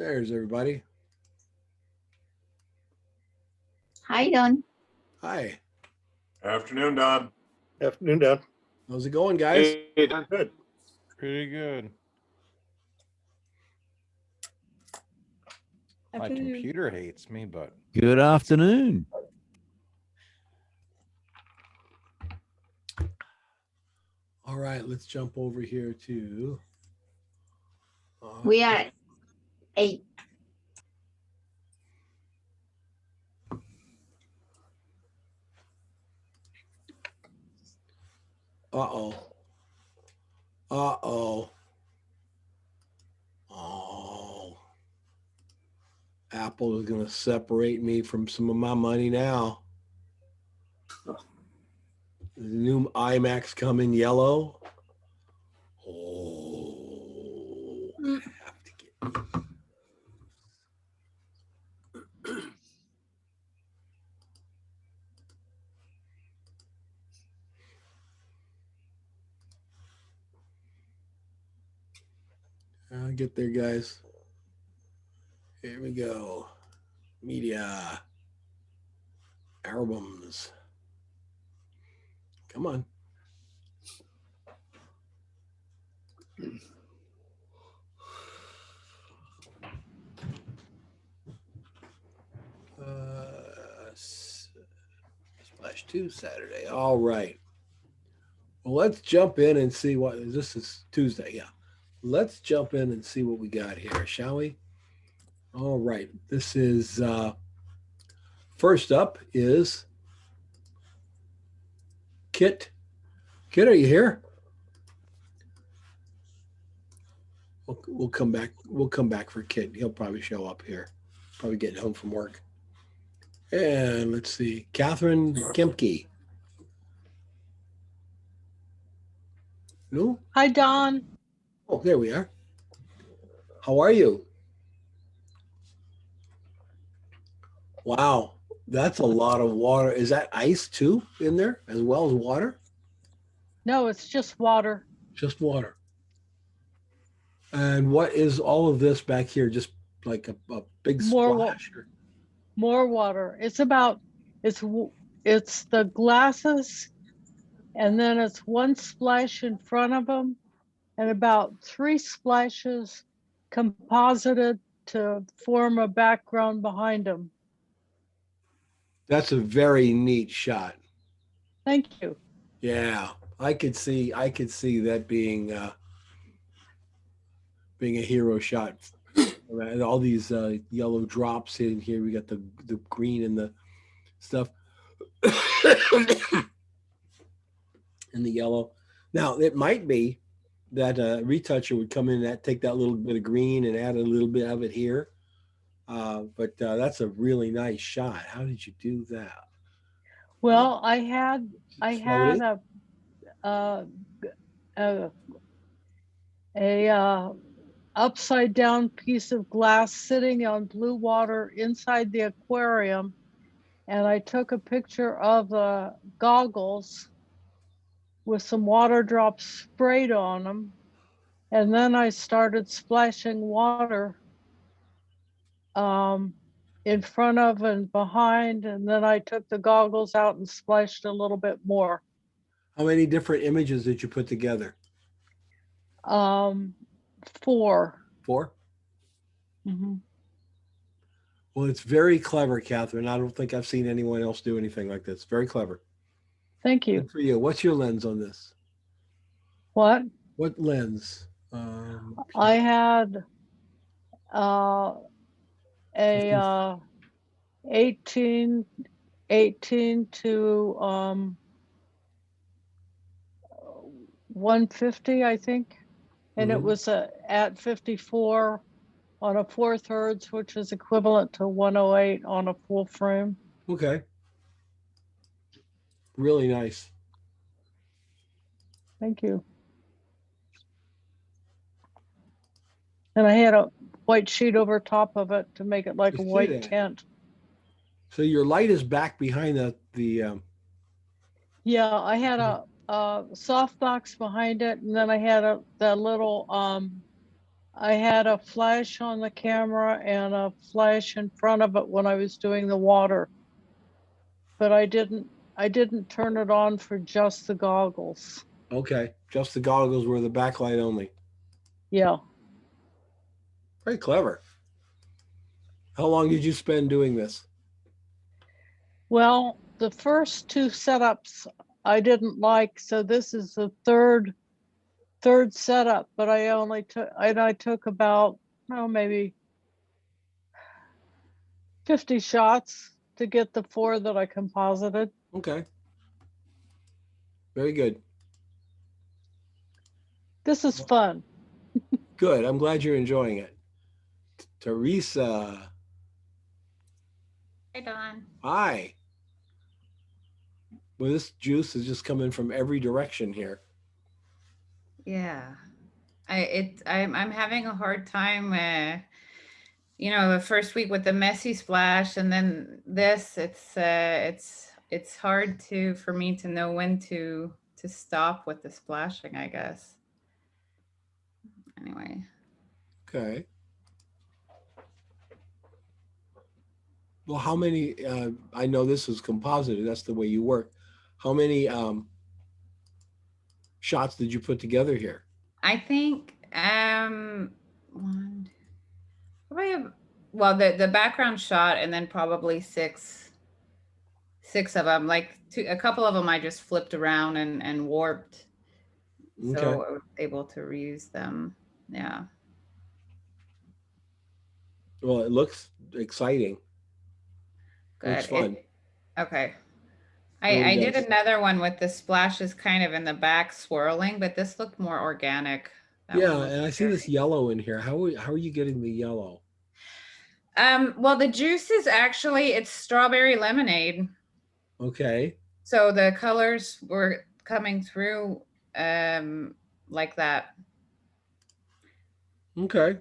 There's everybody. Hi, Don. Hi. Afternoon, Don. Afternoon, Don. How's it going, guys? Hey, Don. Good. Pretty good. My Afternoon. computer hates me, but Good afternoon. All right, let's jump over here to. We are at 8. Uh-oh. Uh-oh. Oh. Apple is going to separate me from some of my money now. The new iMacs come in yellow. Oh, I have to get. I'll get there, guys. Here we go. Media. Albums. Come on. Splash 2 Saturday. All right. Well, let's jump in and see what this is Tuesday. Yeah. Let's jump in and see what we got here, shall we? All right. This is first up is Kit. Kit, are you here? We'll come back. We'll come back for Kit. He'll probably show up here. Probably getting home from work. And let's see, Catherine Kemke. No? Hi, Don. Oh, there we are. How are you? Wow, that's a lot of water. Is that ice too in there as well as water? No, it's just water. Just water. And what is all of this back here? Just like a big splash? More water. It's the glasses, and then it's one splash in front of them, and about 3 splashes composited to form a background behind them. That's a very neat shot. Thank you. Yeah, I could see that being a hero shot. And all these yellow drops in here. We got the green and the stuff and the yellow. Now it might be that a retoucher would come in and take that little bit of green and add a little bit of it here. But that's a really nice shot. How did you do that? Well, I had a upside down piece of glass sitting on blue water inside the aquarium, and I took a picture of the goggles with some water drops sprayed on them, and then I started splashing water in front of and behind, and then I took the goggles out and splashed a little bit more. How many different images did you put together? 4. 4? Mm-hmm. Well, it's very clever, Catherine. I don't think I've seen anyone else do anything like this. Very clever. Thank you. Good for you. What's your lens on this? What? What lens? I had a 18 to 150, I think. And it was at 54 on a 4/3, which is equivalent to 108 on a full frame. Okay. Really nice. Thank you. And I had a white sheet over top of it to make it like a white tent. So your light is back behind the Yeah, I had a softbox behind it, and then I had the little I had a flash on the camera and a flash in front of it when I was doing the water, but I didn't turn it on for just the goggles. Okay. Just the goggles were the backlight only. Yeah. Very clever. How long did you spend doing this? Well, the first two setups I didn't like, so this is the third setup, but I took about, oh, maybe 50 shots to get the 4 that I composited. Okay. Very good. This is fun. Good. I'm glad you're enjoying it. Teresa. Hi, Don. Hi. Well, this juice is just coming from every direction here. Yeah. I'm having a hard time, the first week with the messy splash and then this, it's hard for me to know when to stop with the splashing, I guess. Anyway. Okay. Well, how many, I know this is composited, that's the way you work. How many shots did you put together here? I think one, probably well, the background shot and then probably six of them. Like a couple of them I just flipped around and warped. Okay. So I was able to reuse them. Yeah. Well, it looks exciting. Good. Looks fun. Okay. Really I did does. another one with the splashes kind of in the back swirling, but this looked more organic. That Yeah, one looked and I see this yellow in here. How are you getting the yellow? Well, the juice is actually, it's strawberry lemonade. Okay. So the colors were coming through like that. Okay.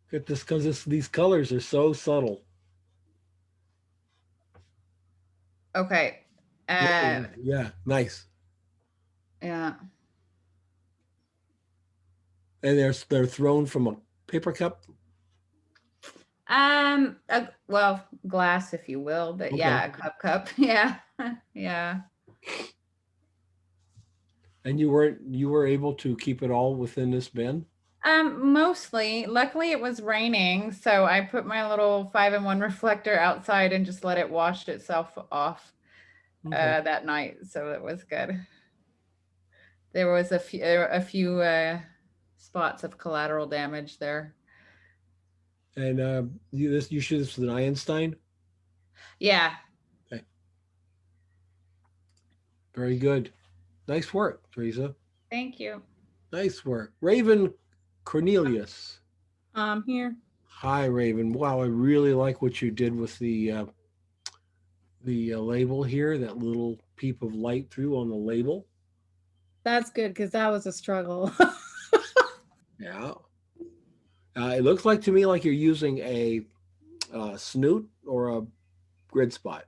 Get this because these colors are so subtle. Okay. Yeah, nice. Yeah. And they're thrown from a paper cup. Well, glass, if you will, but Okay. yeah, a cup. Yeah. Yeah. And you were able to keep it all within this bin? Mostly. Luckily it was raining, so I put my little 5-in-1 reflector outside and just let it wash itself off Okay. that night. So it was good. There was a few spots of collateral damage there. And you shoot this with an Einstein? Yeah. Okay. Very good. Nice work, Teresa. Thank you. Nice work. Raven Cornelius. I'm here. Hi, Raven. Wow, I really like what you did with the label here, that little peep of light through on the label. That's good because that was a struggle. Yeah. It looks like to me like you're using a snoot or a grid spot.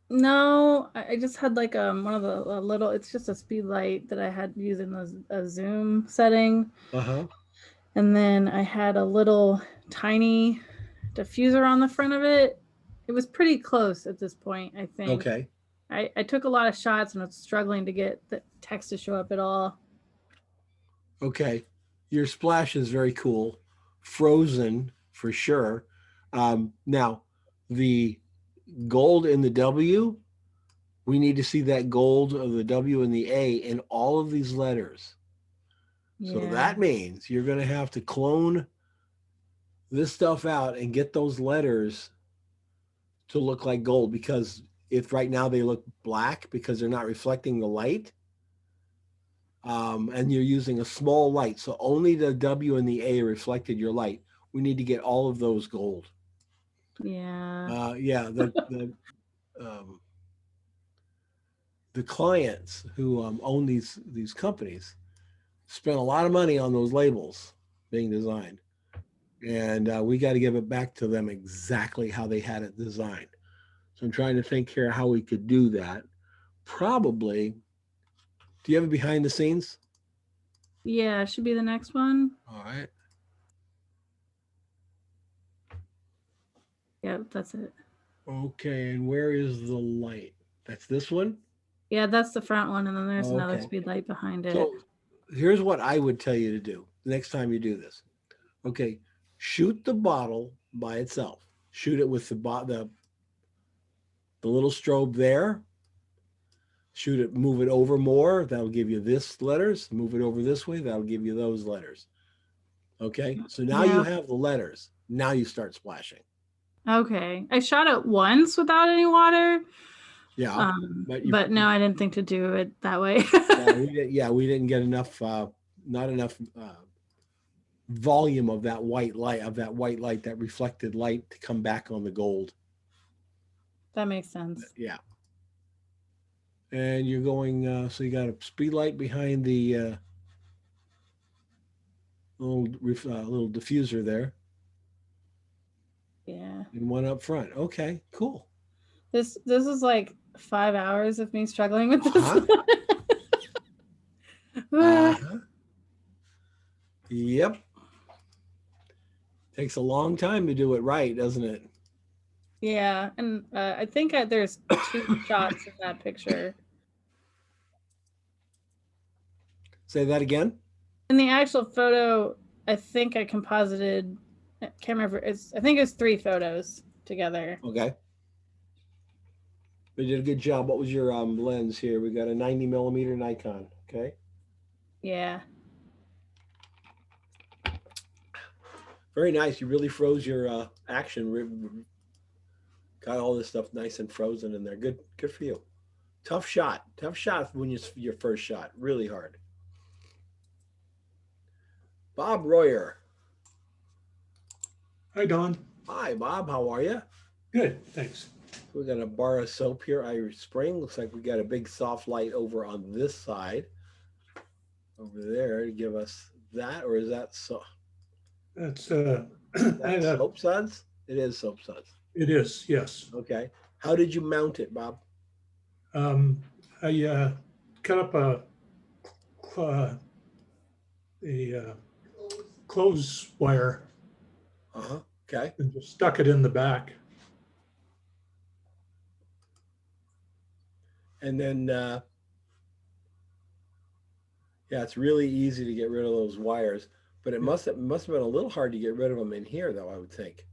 No, I just had like one of the little. It's just a speed light that I had using a zoom setting, Uh-huh. and then I had a little tiny diffuser on the front of it. It was pretty close at this point, I think. Okay. I took a lot of shots and I was struggling to get the text to show up at all. Okay. Your splash is very cool. Frozen for sure. Now, the gold in the W, we need to see that gold of the W and the A in all of these letters. So Yeah. that means you're going to have to clone this stuff out and get those letters to look like gold, because if right now they look black because they're not reflecting the light, and you're using a small light, so only the W and the A reflected your light. We need to get all of those gold. Yeah. Yeah, the clients who own these companies spent a lot of money on those labels being designed, and we got to give it back to them exactly how they had it designed. So I'm trying to think here how we could do that. Probably, do you have it behind the scenes? Yeah, should be the next one. All right. Yeah, that's it. Okay, and where is the light? That's this one? Yeah, that's the front one, and then there's another Okay. speed light behind it. So here's what I would tell you to do next time you do this. Okay, shoot the bottle by itself. Shoot it with the little strobe there. Shoot it, move it over more. That'll give you this letters. Move it over this way. That'll give you those letters. Okay, so now you Yeah. have the letters. Now you start splashing. Okay, I shot it once without any water. Yeah, But no, I didn't think to do it that way. we didn't get enough, not enough volume of that white light, that reflected light to come back on the gold. That makes sense. Yeah. And you're going, so you got a speed light behind the little diffuser there, Yeah. and one up front. Okay, cool. This is like 5 hours of me struggling with this. Uh-huh. Uh-huh. Yep. Takes a long time to do it right, doesn't it? Yeah, and I think there's 2 shots in that picture. Say that again. In the actual photo, I think I composited. I can't remember. I think it's 3 photos together. Okay. We did a good job. What was your lens here? We got a 90 millimeter Nikon. Okay. Yeah. Very nice. You really froze your action. Got all this stuff nice and frozen in there. Good for you. Tough shot. Tough shot when your first shot. Really hard. Bob Royer. Hi, Don. Hi, Bob. How are you? Good, thanks. We got a bar of soap here, Irish Spring. Looks like we got a big soft light over on this side. Over there to give us that, or is that so? That's That's soap suds? It is soap suds. it is, yes. Okay. How did you mount it, Bob? I cut up a clothes wire Uh-huh. Okay. and just stuck it in the back. And then yeah, it's really easy to get rid of those wires, but it must have been a little hard to get rid of them in here, though, I would think.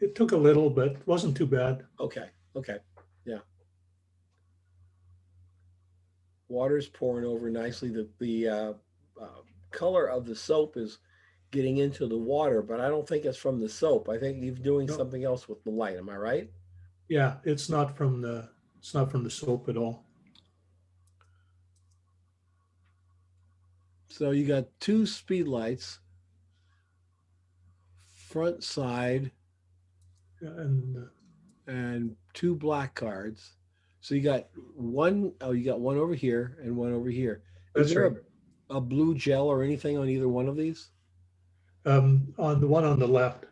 It took a little, but it wasn't too bad. Okay. Okay. Yeah. Water's pouring over nicely. The color of the soap is getting into the water, but I don't think it's from the soap. I think you're doing No. something else with the light. Am I right? Yeah, it's not from the soap at all. So you got 2 speed lights, front side, And and 2 black cards. So you got one over here and one over here. Is that's there right. a blue gel or anything on either one of these? On the one on the left.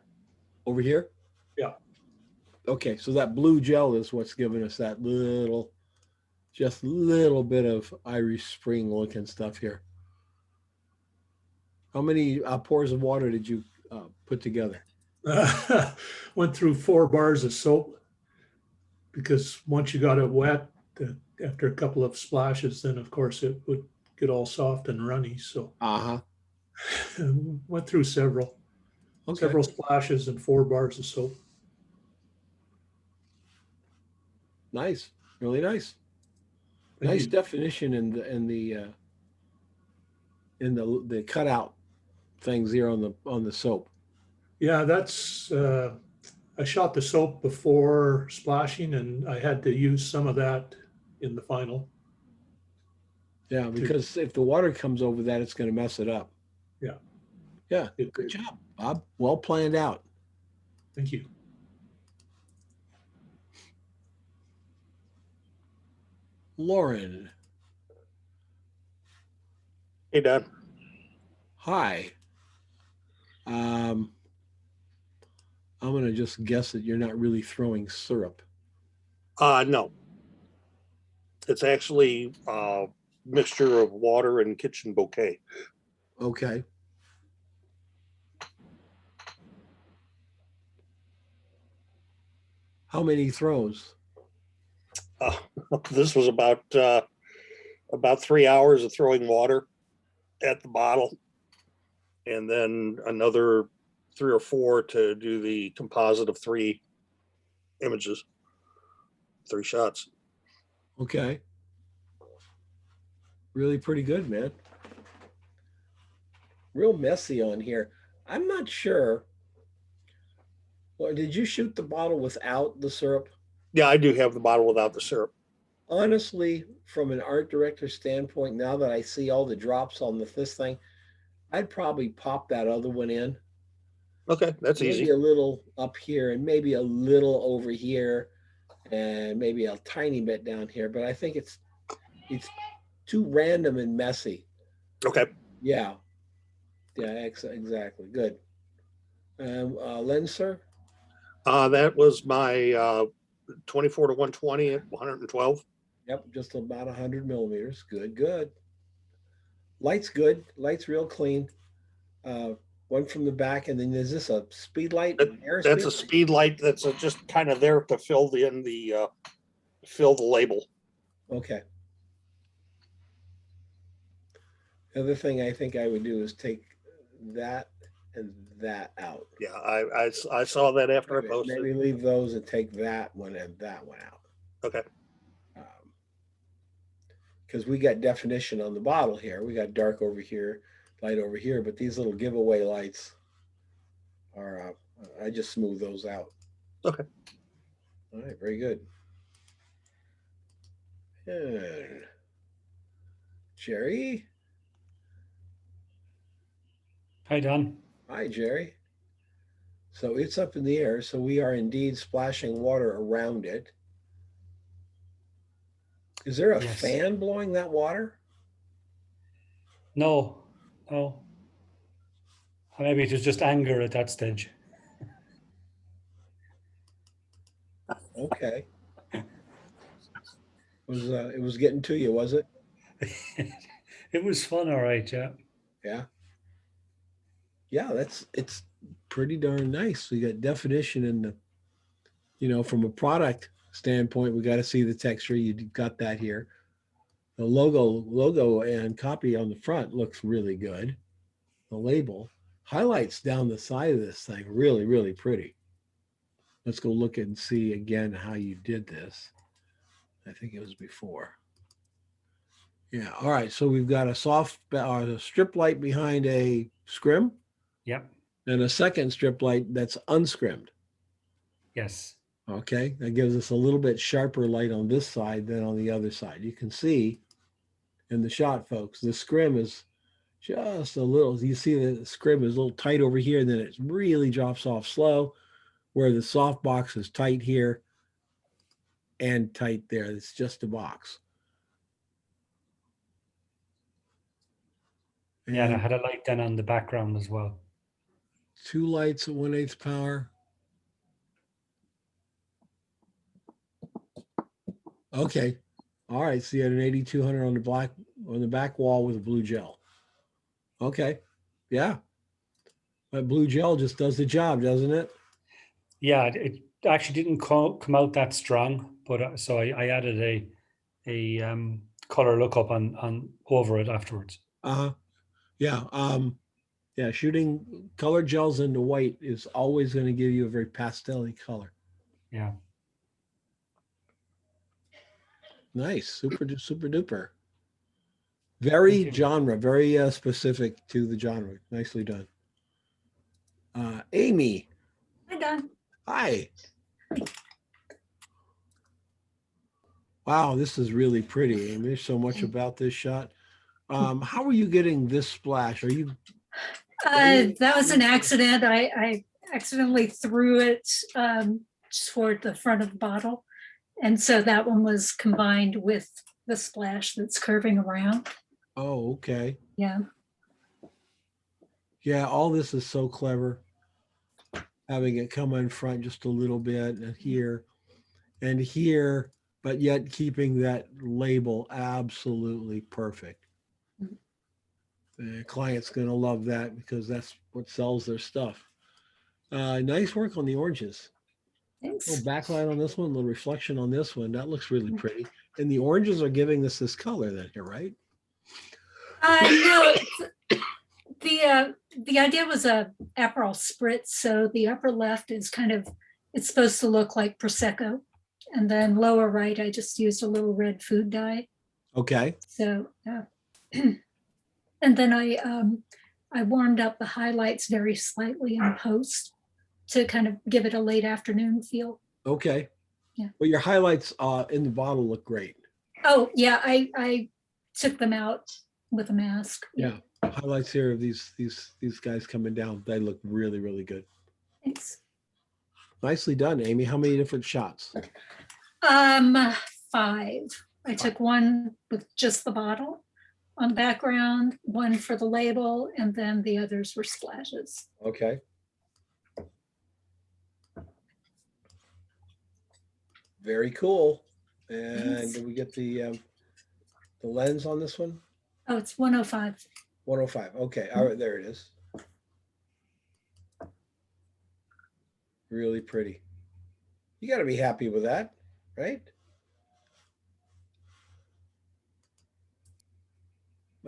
Over here? Yeah. Okay, so that blue gel is what's giving us that just little bit of Irish Spring looking stuff here. How many pours of water did you put together? Went through 4 bars of soap because once you got it wet, after a couple of splashes, then of course it would get all soft and runny. So Uh-huh. went through several splashes and 4 bars of soap. Nice. Really nice. Thank Nice you. definition in the cutout things here on the soap. Yeah, that's I shot the soap before splashing, and I had to use some of that in the final. Yeah, because if the water comes over that, it's going to mess it up. Yeah. Yeah. Good job, Bob. Well planned out. Thank you. Lauren. Hey, Don. Hi. I'm going to just guess that you're not really throwing syrup. No. It's actually mixture of water and kitchen bouquet. Okay. How many throws? Uh, this was about 3 hours of throwing water at the bottle, and then another 3 or 4 to do the composite of 3 images, 3 shots. Okay. Really pretty good, man. Real messy on here. I'm not sure. Well, did you shoot the bottle without the syrup? Yeah, I do have the bottle without the syrup. Honestly, from an art director standpoint, now that I see all the drops on this thing, I'd probably pop that other one in. Okay, that's Maybe easy. a little up here and maybe a little over here and maybe a tiny bit down here, but I think it's too random and messy. Okay. Yeah. Yeah, exactly. Good. Lens, sir? That was my 24 to 120 at 112. Yep, just about 100 millimeters. Good, good. Light's good. Light's real clean. One from the back, and then is this a speed light? That's a speed light that's just kind of there to fill the label. Okay. The other thing I think I would do is take that and that out. Yeah, I saw that after I posted. Maybe leave those and take that one and that one out. Okay. Because we got definition on the bottle here. We got dark over here, light over here, but these little giveaway lights are, I just smooth those out. Okay. All right, very good. And Jerry. Hi, Don. Hi, Jerry. So it's up in the air. So we are indeed splashing water around it. Is there a Yes. fan blowing that water? No. Or maybe it was just anger at that stage. Okay. It was getting to you, was it? It was fun, all right, yeah. Yeah. Yeah, it's pretty darn nice. We got definition in the, from a product standpoint, we got to see the texture. You got that here. The logo and copy on the front looks really good. The label highlights down the side of this thing, really, really pretty. Let's go look and see again how you did this. I think it was before. Yeah. All right. So we've got a strip light behind a scrim. Yep. And a second strip light that's unscrimmed. Yes. Okay. That gives us a little bit sharper light on this side than on the other side. You can see in the shot, folks, the scrim is just a little, you see the scrim is a little tight over here, and then it really drops off slow, where the soft box is tight here and tight there. It's just a box. Yeah, and I had a light then on the background as well. 2 lights at 1/8 power. Okay. All right. So you had an 8200 on the back wall with a blue gel. Okay. Yeah. But blue gel just does the job, doesn't it? Yeah, it actually didn't come out that strong, but so I added a color lookup on over it afterwards. Yeah. Yeah. Shooting colored gels into white is always going to give you a very pastel-y color. Yeah. Nice. Super duper. Very genre, very specific to the genre. Nicely done. Amy. Hi, Don. Hi. Wow, this is really pretty, Amy. There's so much about this shot. How are you getting this splash? Are you? That was an accident. I accidentally threw it toward the front of the bottle. And so that one was combined with the splash that's curving around. Oh, okay. Yeah. Yeah, all this is so clever. Having it come in front just a little bit and here. but yet keeping that label absolutely perfect. Mhm. The client's going to love that because that's what sells their stuff. Nice work on the oranges. Thanks. Little backlight on this one, little reflection on this one. That looks really pretty. And the oranges are giving us this color then here, right? No, the idea was a Aperol spritz. So the upper left is it's supposed to look like Prosecco. And then lower right, I just used a little red food dye. Okay. So, and then I warmed up the highlights very slightly in post to kind of give it a late afternoon feel. Okay. Yeah. Well, your highlights in the bottle look great. Oh yeah, I took them out with a mask. Yeah. Highlights here of these guys coming down. They look really, really good. Thanks. Nicely done, Amy. How many different shots? 5. I took one with just the bottle on background, one for the label, and then the others were splashes. Okay. Very cool. And Thanks. did we get the lens on this one? Oh, it's 105. 105. Okay. All right. There it is. Really pretty. You got to be happy with that, right?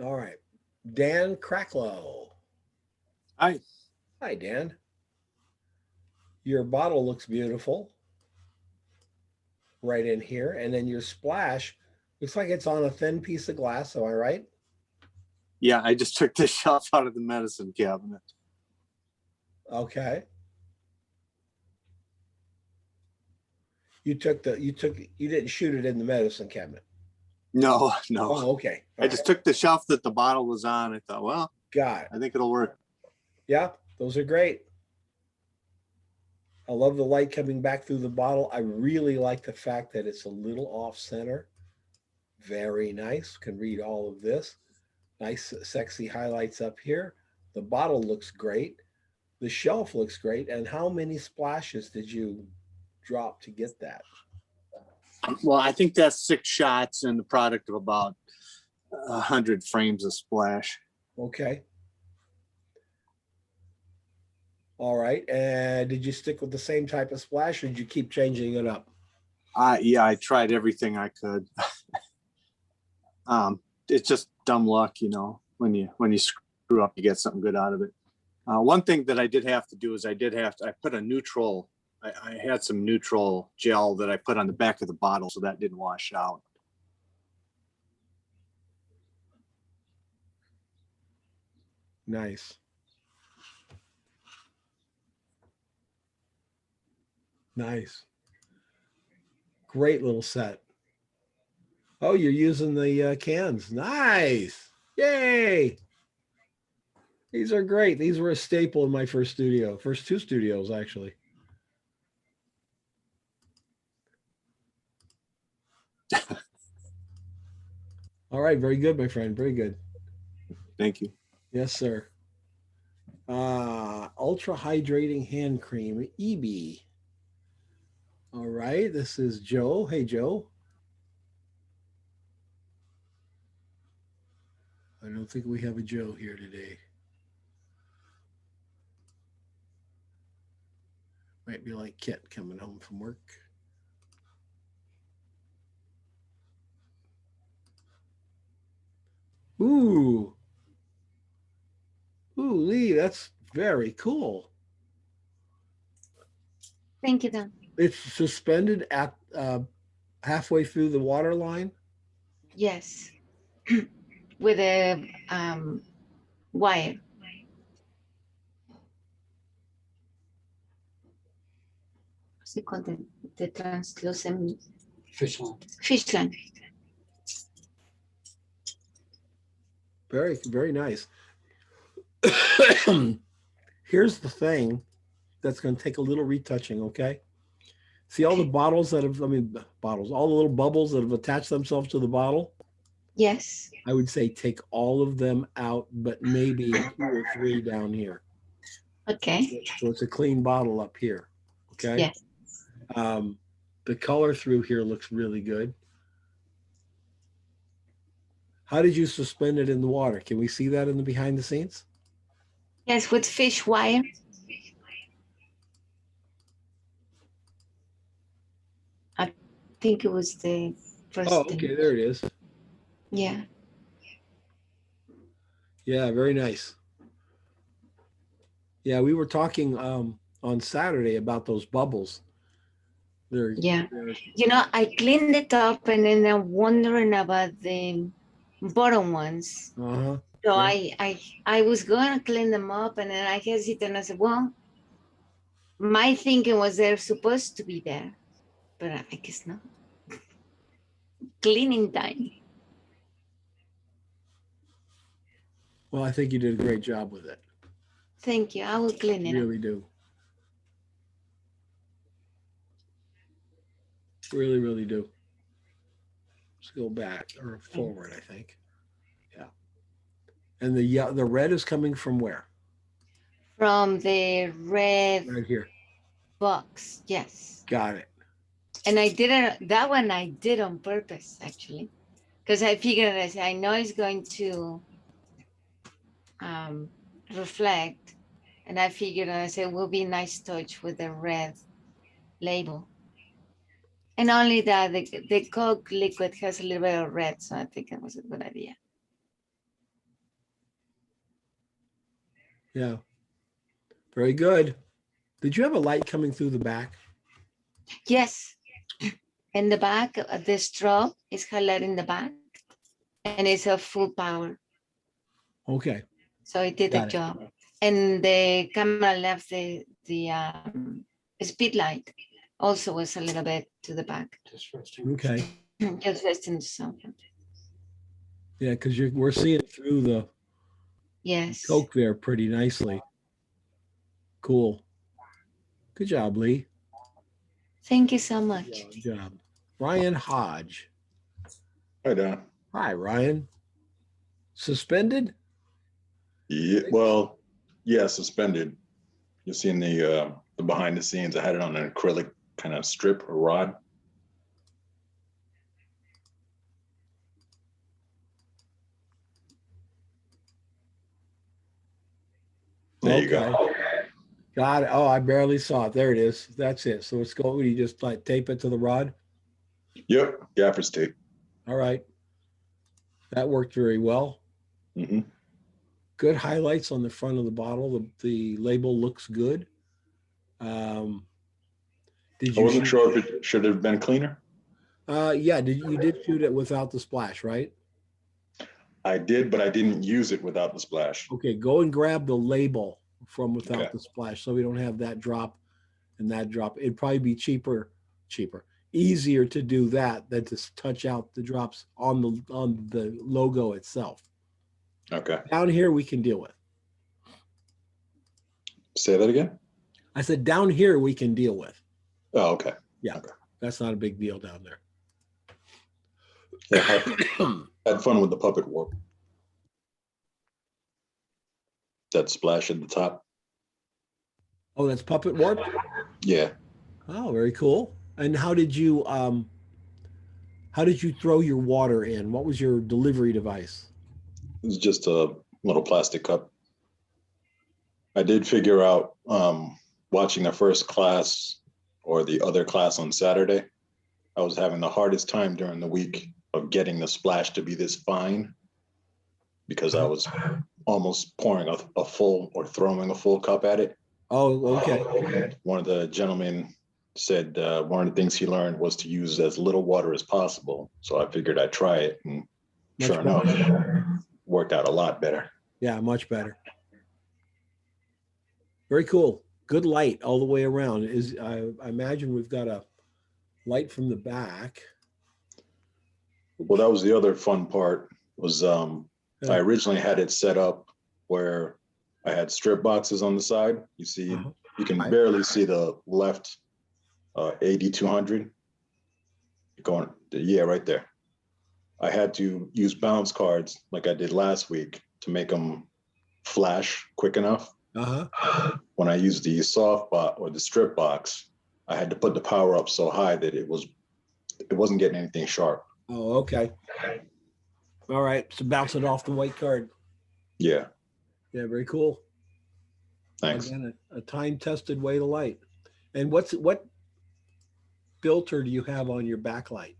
All right. Dan Cracklow. Hi. Hi, Dan. Your bottle looks beautiful right in here. And then your splash looks like it's on a thin piece of glass. Am I right? Yeah, I just took the shelf out of the medicine cabinet. Okay. You didn't shoot it in the medicine cabinet. No, no. Oh, okay. I just took the shelf that the bottle was on. I thought, well, Got it. I think it'll work. Yeah, those are great. I love the light coming back through the bottle. I really like the fact that it's a little off center. Very nice. Can read all of this. Nice, sexy highlights up here. The bottle looks great. The shelf looks great. And how many splashes did you drop to get that? Well, I think that's 6 shots and the product of about 100 frames of splash. Okay. All right. And did you stick with the same type of splash or did you keep changing it up? Yeah, I tried everything I could. It's just dumb luck, when you screw up, you get something good out of it. One thing that I did have to do is I put a neutral, I had some neutral gel that I put on the back of the bottle so that didn't wash out. Nice. Nice. Great little set. Oh, you're using the cans. Nice. Yay. These are great. These were a staple in my first 2 studios, actually. All right. Very good, my friend. Very good. Thank you. Yes, sir. Ultra hydrating hand cream, EB. All right. This is Joe. Hey, Joe. I don't think we have a Joe here today. Might be like Kit coming home from work. Ooh. Ooh, Lee, that's very cool. Thank you, Dan. It's suspended at halfway through the water line. Yes. With a wire. What's it called? The translucent Fish line. fish line. Very, very nice. Here's the thing that's going to take a little retouching, okay? See all the bottles all the little bubbles that have attached themselves to the bottle? Yes. I would say take all of them out, but maybe 2 or 3 down here. Okay. So it's a clean bottle up here, okay? Yes. The color through here looks really good. How did you suspend it in the water? Can we see that in the behind the scenes? Yes, with fish wire. I think it was the first Oh, thing. okay, there it is. Yeah. Yeah, very nice. Yeah, we were talking on Saturday about those bubbles. Yeah. You know, I cleaned it up and then I'm wondering about the bottom ones. Uh-huh. So Yeah. I was going to clean them up and then I hesitated and I said, well, my thinking was they're supposed to be there, but I guess not. Cleaning time. Well, I think you did a great job with it. Thank you. I will clean it up. Really do. Really, really do. Let's go back or forward, I think. Yeah. And the red is coming from where? From the red Right here. box, yes. Got it. And I did it, that one I did on purpose, actually. Because I figured, I know it's going to reflect. And I figured, I said, it will be a nice touch with the red label. And only that the Coke liquid has a little bit of red, so I think it was a good idea. Yeah. Very good. Did you have a light coming through the back? Yes. In the back, the straw is highlighting the back, and it's a full power. Okay. So it did the job. And the camera left the speed light also was a little bit to the back. Okay. Just resting the sun. Yeah, because we're seeing it through the Yes. Coke there pretty nicely. Cool. Good job, Lee. Thank you so much. Good job. Ryan Hodge. Hi, Don. Hi, Ryan. Suspended? Yeah, well, yeah, suspended. You're seeing the behind the scenes. I had it on an acrylic kind of strip or rod. There you go. Got it. Oh, I barely saw it. There it is. That's it. So it's going, you just like tape it to the rod? Yep, gaffer's tape. All right. That worked very well. Mm-hmm. Good highlights on the front of the bottle. The label looks good. I wasn't sure if it should have been cleaner. Yeah, you did shoot it without the splash, right? I did, but I didn't use it without the splash. Okay, go and grab the label from without the splash so we don't have that drop and that drop. It'd probably be easier to do that than to touch out the drops on the logo itself. Okay. Down here we can deal with. Say that again? I said down here we can deal with. Oh, okay. Yeah, okay. That's not a big deal down there. Yeah, had fun with the puppet warp. That splash at the top. Oh, that's puppet warp? Yeah. Oh, very cool. And how did you throw your water in? What was your delivery device? It was just a little plastic cup. I did figure out watching the first class or the other class on Saturday, I was having the hardest time during the week of getting the splash to be this fine because I was almost pouring a full or throwing a full cup at it. Oh, okay. One of the gentlemen said one of the things he learned was to use as little water as possible. So I figured I'd try it, and sure enough, worked out a lot better. Yeah, much better. Very cool. Good light all the way around. I imagine we've got a light from the back. Well, that was the other fun part was I originally had it set up where I had strip boxes on the side. You see, you can barely see the left 8200 going, yeah, right there. I had to use bounce cards like I did last week to make them flash quick enough. When I used the soft box or the strip box, I had to put the power up so high that it wasn't getting anything sharp. Oh, okay. All right. So bounce it off the white card. Yeah, Yeah, very cool. thanks. Again, a time-tested way to light. And what filter do you have on your backlight?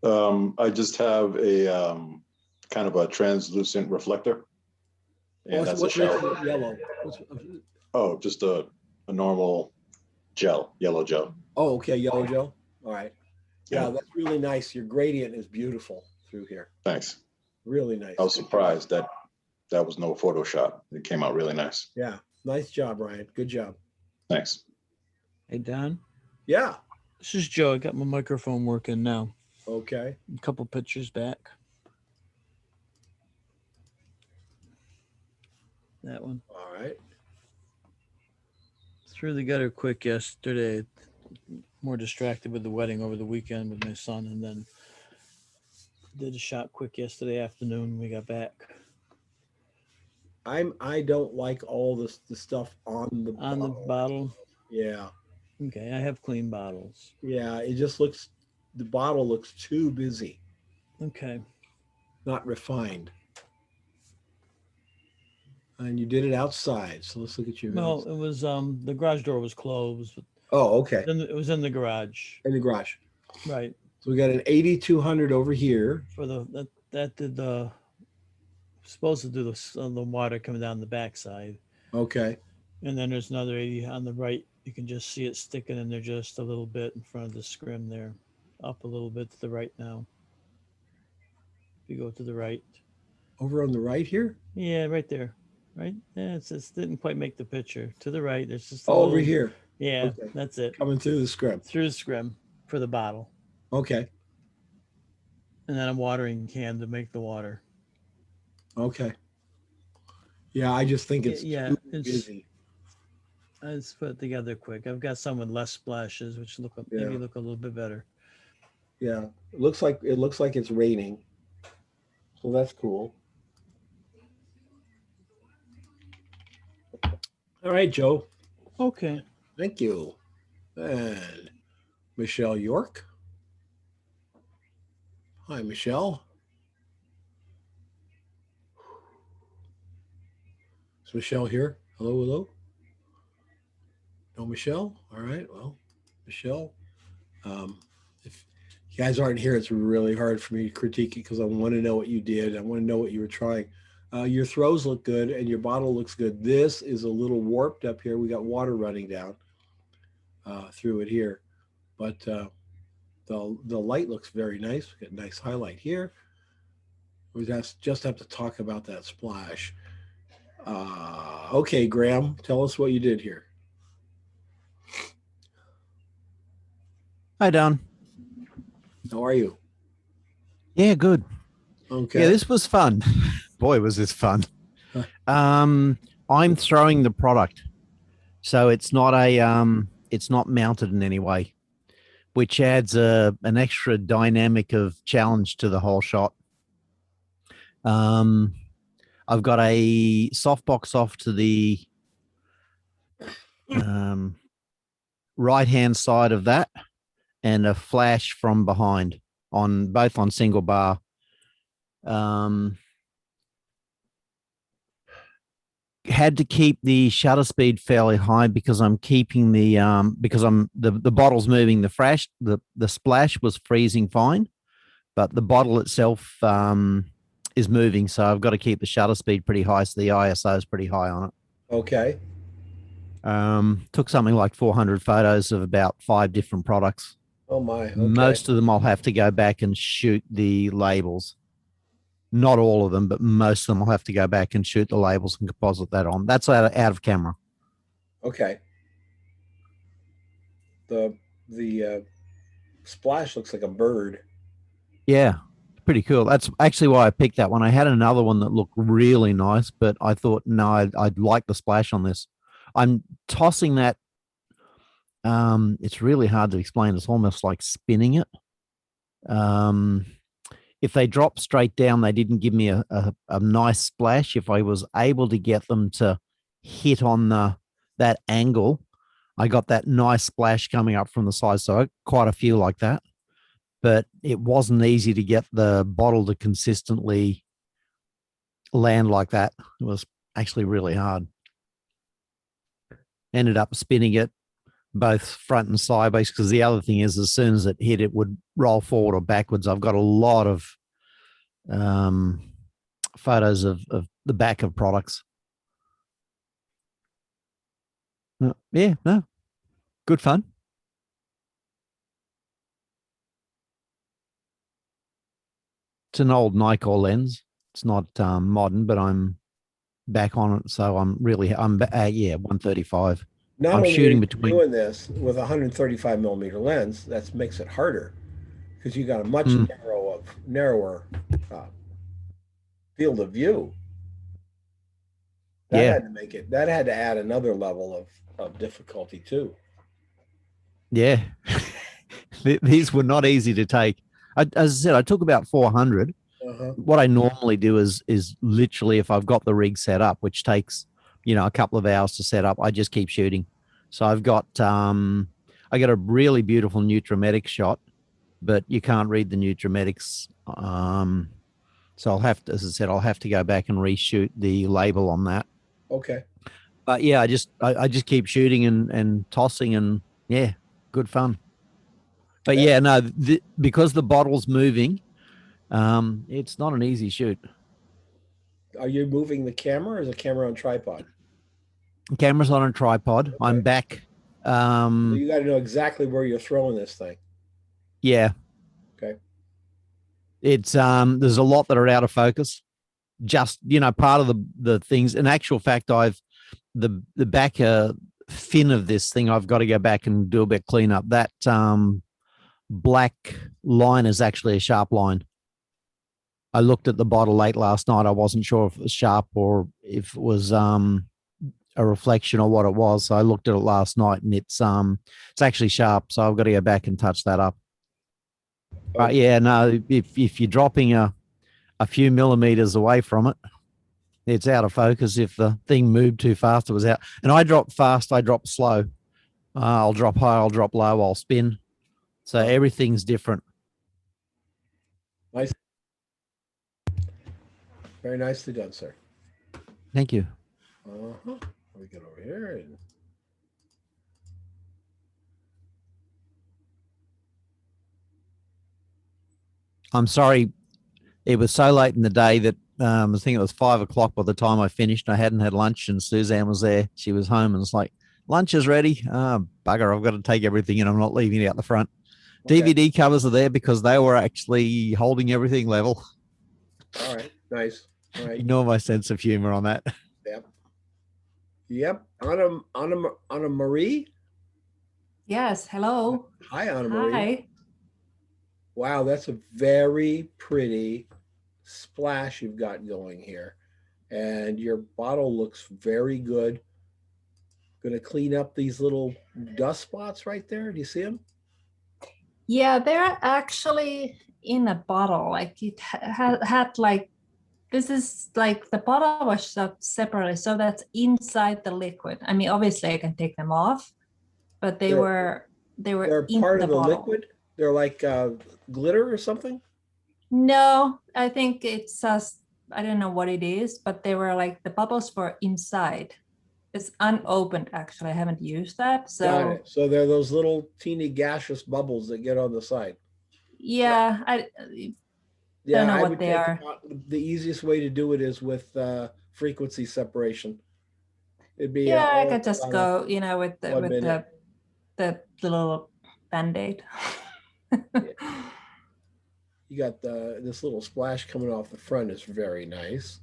I just have a kind of a translucent reflector. And that's a What's making shower. it yellow? Oh, just a normal gel, yellow gel. Oh, okay, yellow gel. All right. Yeah, Yeah. that's really nice. Your gradient is beautiful through here. Thanks. Really nice. I was surprised that was no Photoshop. It came out really nice. Yeah, nice job, Ryan. Good job. Thanks. Hey, Don. Yeah. This is Joe. I got my microphone working now. Okay. A couple pictures back. That one. All right. Threw the gutter quick yesterday. More distracted with the wedding over the weekend with my son, and then did a shot quick yesterday afternoon when we got back. I don't like all the stuff on the bottle. Yeah. Okay, I have clean bottles. Yeah, it just looks, the bottle looks too busy. Okay. Not refined. And you did it outside, so let's look at your. Well, it was the garage door was closed. Oh, okay. It was in the garage. In the garage. Right. So we got an 8200 over here. For that did the supposed to do the water coming down the backside. Okay. And then there's another 80 on the right. You can just see it sticking in there just a little bit in front of the scrim there. Up a little bit to the right now. If you go to the right. Over on the right here? Yeah, right there. Right? Yeah, it didn't quite make the picture. To the right, there's just a over little- here. Yeah, Okay. that's it. Coming through the scrim. Through the scrim for the bottle. Okay. And then a watering can to make the water. Okay. Yeah, I just think it's Yeah, too it's busy. I just put it together quick. I've got some with less splashes, which Yeah. maybe look a little bit better. Yeah. It looks like it's raining. So that's cool. All right, Joe. Okay. Thank you. And Michelle York. Hi, Michelle. Is Michelle here? Hello, hello. No, Michelle. All right. Well, Michelle, if you guys aren't here, it's really hard for me to critique it because I want to know what you did. I want to know what you were trying. Your throws look good and your bottle looks good. This is a little warped up here. We got water running down through it here, but the light looks very nice. We got a nice highlight here. We just have to talk about that splash. Okay, Graham, tell us what you did here. Hi, Don. How are you? Yeah, good. Okay. Yeah, this was fun. Boy, was this fun. I'm throwing the product, so it's not mounted in any way, which adds an extra dynamic of challenge to the whole shot. I've got a softbox off to the right-hand side of that, and a flash from behind both on single bar. Had to keep the shutter speed fairly high because I'm keeping the bottle's moving. The splash was freezing fine, but the bottle itself is moving, so I've got to keep the shutter speed pretty high, so the ISO is pretty high on it. Okay. Took something like 400 photos of about 5 different products. Oh my. Okay. Most of them I'll have to go back and shoot the labels. Not all of them, but most of them I'll have to go back and shoot the labels and composite that on. That's out of camera. Okay. The splash looks like a bird. Yeah, pretty cool. That's actually why I picked that one. I had another one that looked really nice, but I thought, no, I'd like the splash on this. I'm tossing that. It's really hard to explain. It's almost like spinning it. If they drop straight down, they didn't give me a nice splash. If I was able to get them to hit on that angle, I got that nice splash coming up from the side. So I got quite a few like that, but it wasn't easy to get the bottle to consistently land like that. It was actually really hard. Ended up spinning it both front and sideways, because the other thing is, as soon as it hit, it would roll forward or backwards. I've got a lot of photos of the back of products. Yeah, no, good fun. It's an old Nikon lens. It's not modern, but I'm back on it, so I'm 135. Not I'm only shooting are you between. doing this with a 135 millimeter lens, that makes it harder because you got a much Hmm. narrower field of view. That Yeah, had to make it. That had to add another level of difficulty too. yeah. These were not easy to take. As I said, I took about 400. Uh-huh. What I normally do is literally, if I've got the rig set up, which takes a couple of hours to set up, I just keep shooting. So I got a really beautiful nutrimetic shot, but you can't read the nutrimetics. So I'll have to, as I said, I'll have to go back and reshoot the label on that. Okay. But yeah, I just keep shooting and tossing, and yeah, good fun. But yeah, no, because the bottle's moving, it's not an easy shoot. Are you moving the camera, or is the camera on tripod? Camera's on a tripod. Okay. I'm back. So you got to know exactly where you're throwing this thing. Yeah. Okay. It's there's a lot that are out of focus. Just part of the things. In actual fact, I've the back fin of this thing, I've got to go back and do a bit cleanup. That black line is actually a sharp line. I looked at the bottle late last night. I wasn't sure if it was sharp or if it was a reflection or what it was. So I looked at it last night, and it's actually sharp. So I've got to go back and touch that up. But yeah, no, if you're dropping a few millimeters away from it, it's out of focus. If the thing moved too fast, it was out. And I drop fast, I drop slow. I'll drop high, I'll drop low, I'll spin. So everything's different. Nice. Very nicely done, sir. Thank you. Let me get over here. I'm sorry. It was so late in the day that I think it was 5 o'clock by the time I finished. I hadn't had lunch, and Suzanne was there. She was home, and it's like, lunch is ready. Bugger, I've got to take everything, and I'm not leaving it out the front. Okay. DVD covers are there because they were actually holding everything level. All right. Nice. All right. Ignore my sense of humor on that. Yep. Anna Marie? Yes. Hello. Hi, Anna Marie. Hi. Wow, that's a very pretty splash you've got going here. And your bottle looks very good. Going to clean up these little dust spots right there. Do you see them? Yeah, they're actually in a bottle. Like it had like, this is like the bottle was shot separately. So that's inside the liquid. I mean, obviously I can take them off, but they're in part of the bottle. liquid. They're like glitter or something? No, I think it's just, I don't know what it is, but they were like, the bubbles were inside. It's unopened, actually. I haven't used that. So got it. So they're those little teeny gaseous bubbles that get on the side. Yeah, I don't know what they are. The easiest way to do it is with frequency separation. It'd be I could just go, with the little Band-Aid. You got this little splash coming off the front is very nice.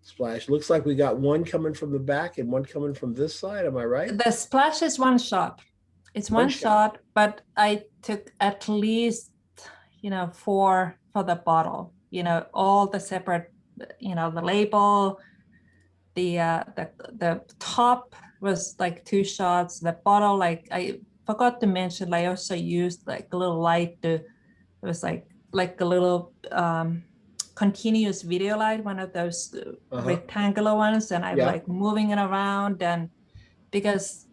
Splash. Looks like we got one coming from the back and one coming from this side. Am I right? The splash is one shot. It's one shot, but I took at least, 4 for the bottle. All the separate, the label, the top was like 2 shots. The bottle, like I forgot to mention, I also used like a little light to. It was like a little continuous video light, one of those rectangular ones, and I'm like moving it around, and because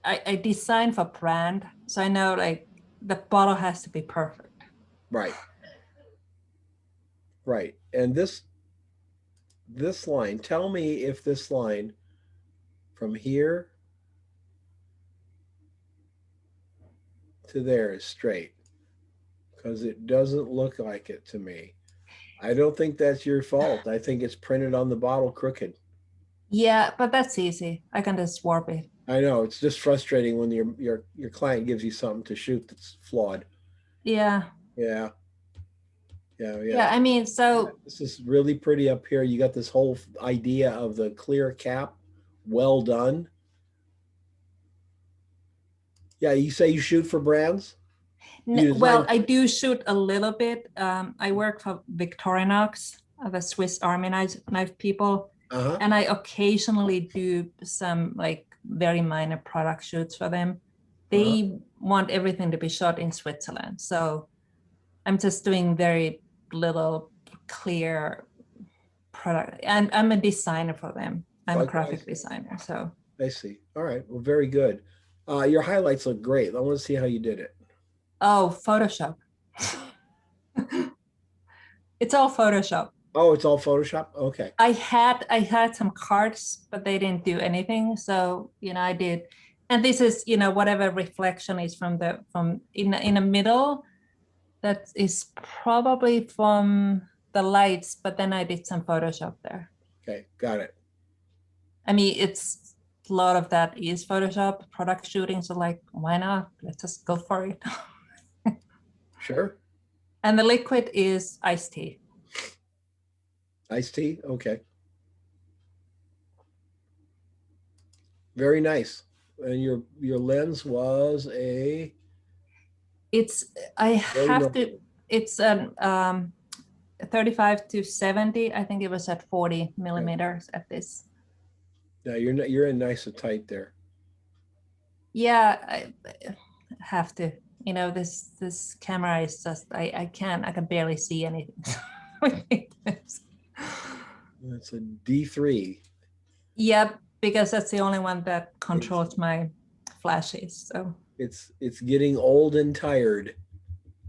I design for brand, so I know like the bottle has to be perfect. Right. Right. And this line, tell me if this line from here to there is straight, because it doesn't look like it to me. I don't think that's your fault. I think it's printed on the bottle crooked. Yeah, but that's easy. I can just warp it. I know, it's just frustrating when your client gives you something to shoot that's flawed. Yeah. Yeah. Yeah, I mean, so This is really pretty up here. You got this whole idea of the clear cap. Well done. Yeah, you say you shoot for brands? well, I do shoot a little bit. I work for Victorinox, the Swiss Army knife people, and I occasionally do some like very minor product shoots for them. They want everything to be shot in Switzerland, so I'm just doing very little clear product, and I'm a designer for them. I'm a graphic designer, so. I see. All right. Well, very good. Your highlights look great. I want to see how you did it. Oh, Photoshop. It's all Photoshop. Oh, it's all Photoshop? Okay. I had some cards, but they didn't do anything. So, I did. And this is, whatever reflection is from in the middle, that is probably from the lights, but then I did some Photoshop there. Okay, got it. I mean, it's a lot of that is Photoshop product shooting. So like, why not? Let's just go for it. Sure. And the liquid is iced tea. Iced tea? Okay. Very nice. And your lens was a... It's an 35 to 70. I think it was at 40 millimeters at this. Yeah, you're in nice and tight there. Yeah, I have to. This camera is just I can barely see anything. It's a D3. Yep, because that's the only one that controls my flashes. So it's getting old and tired.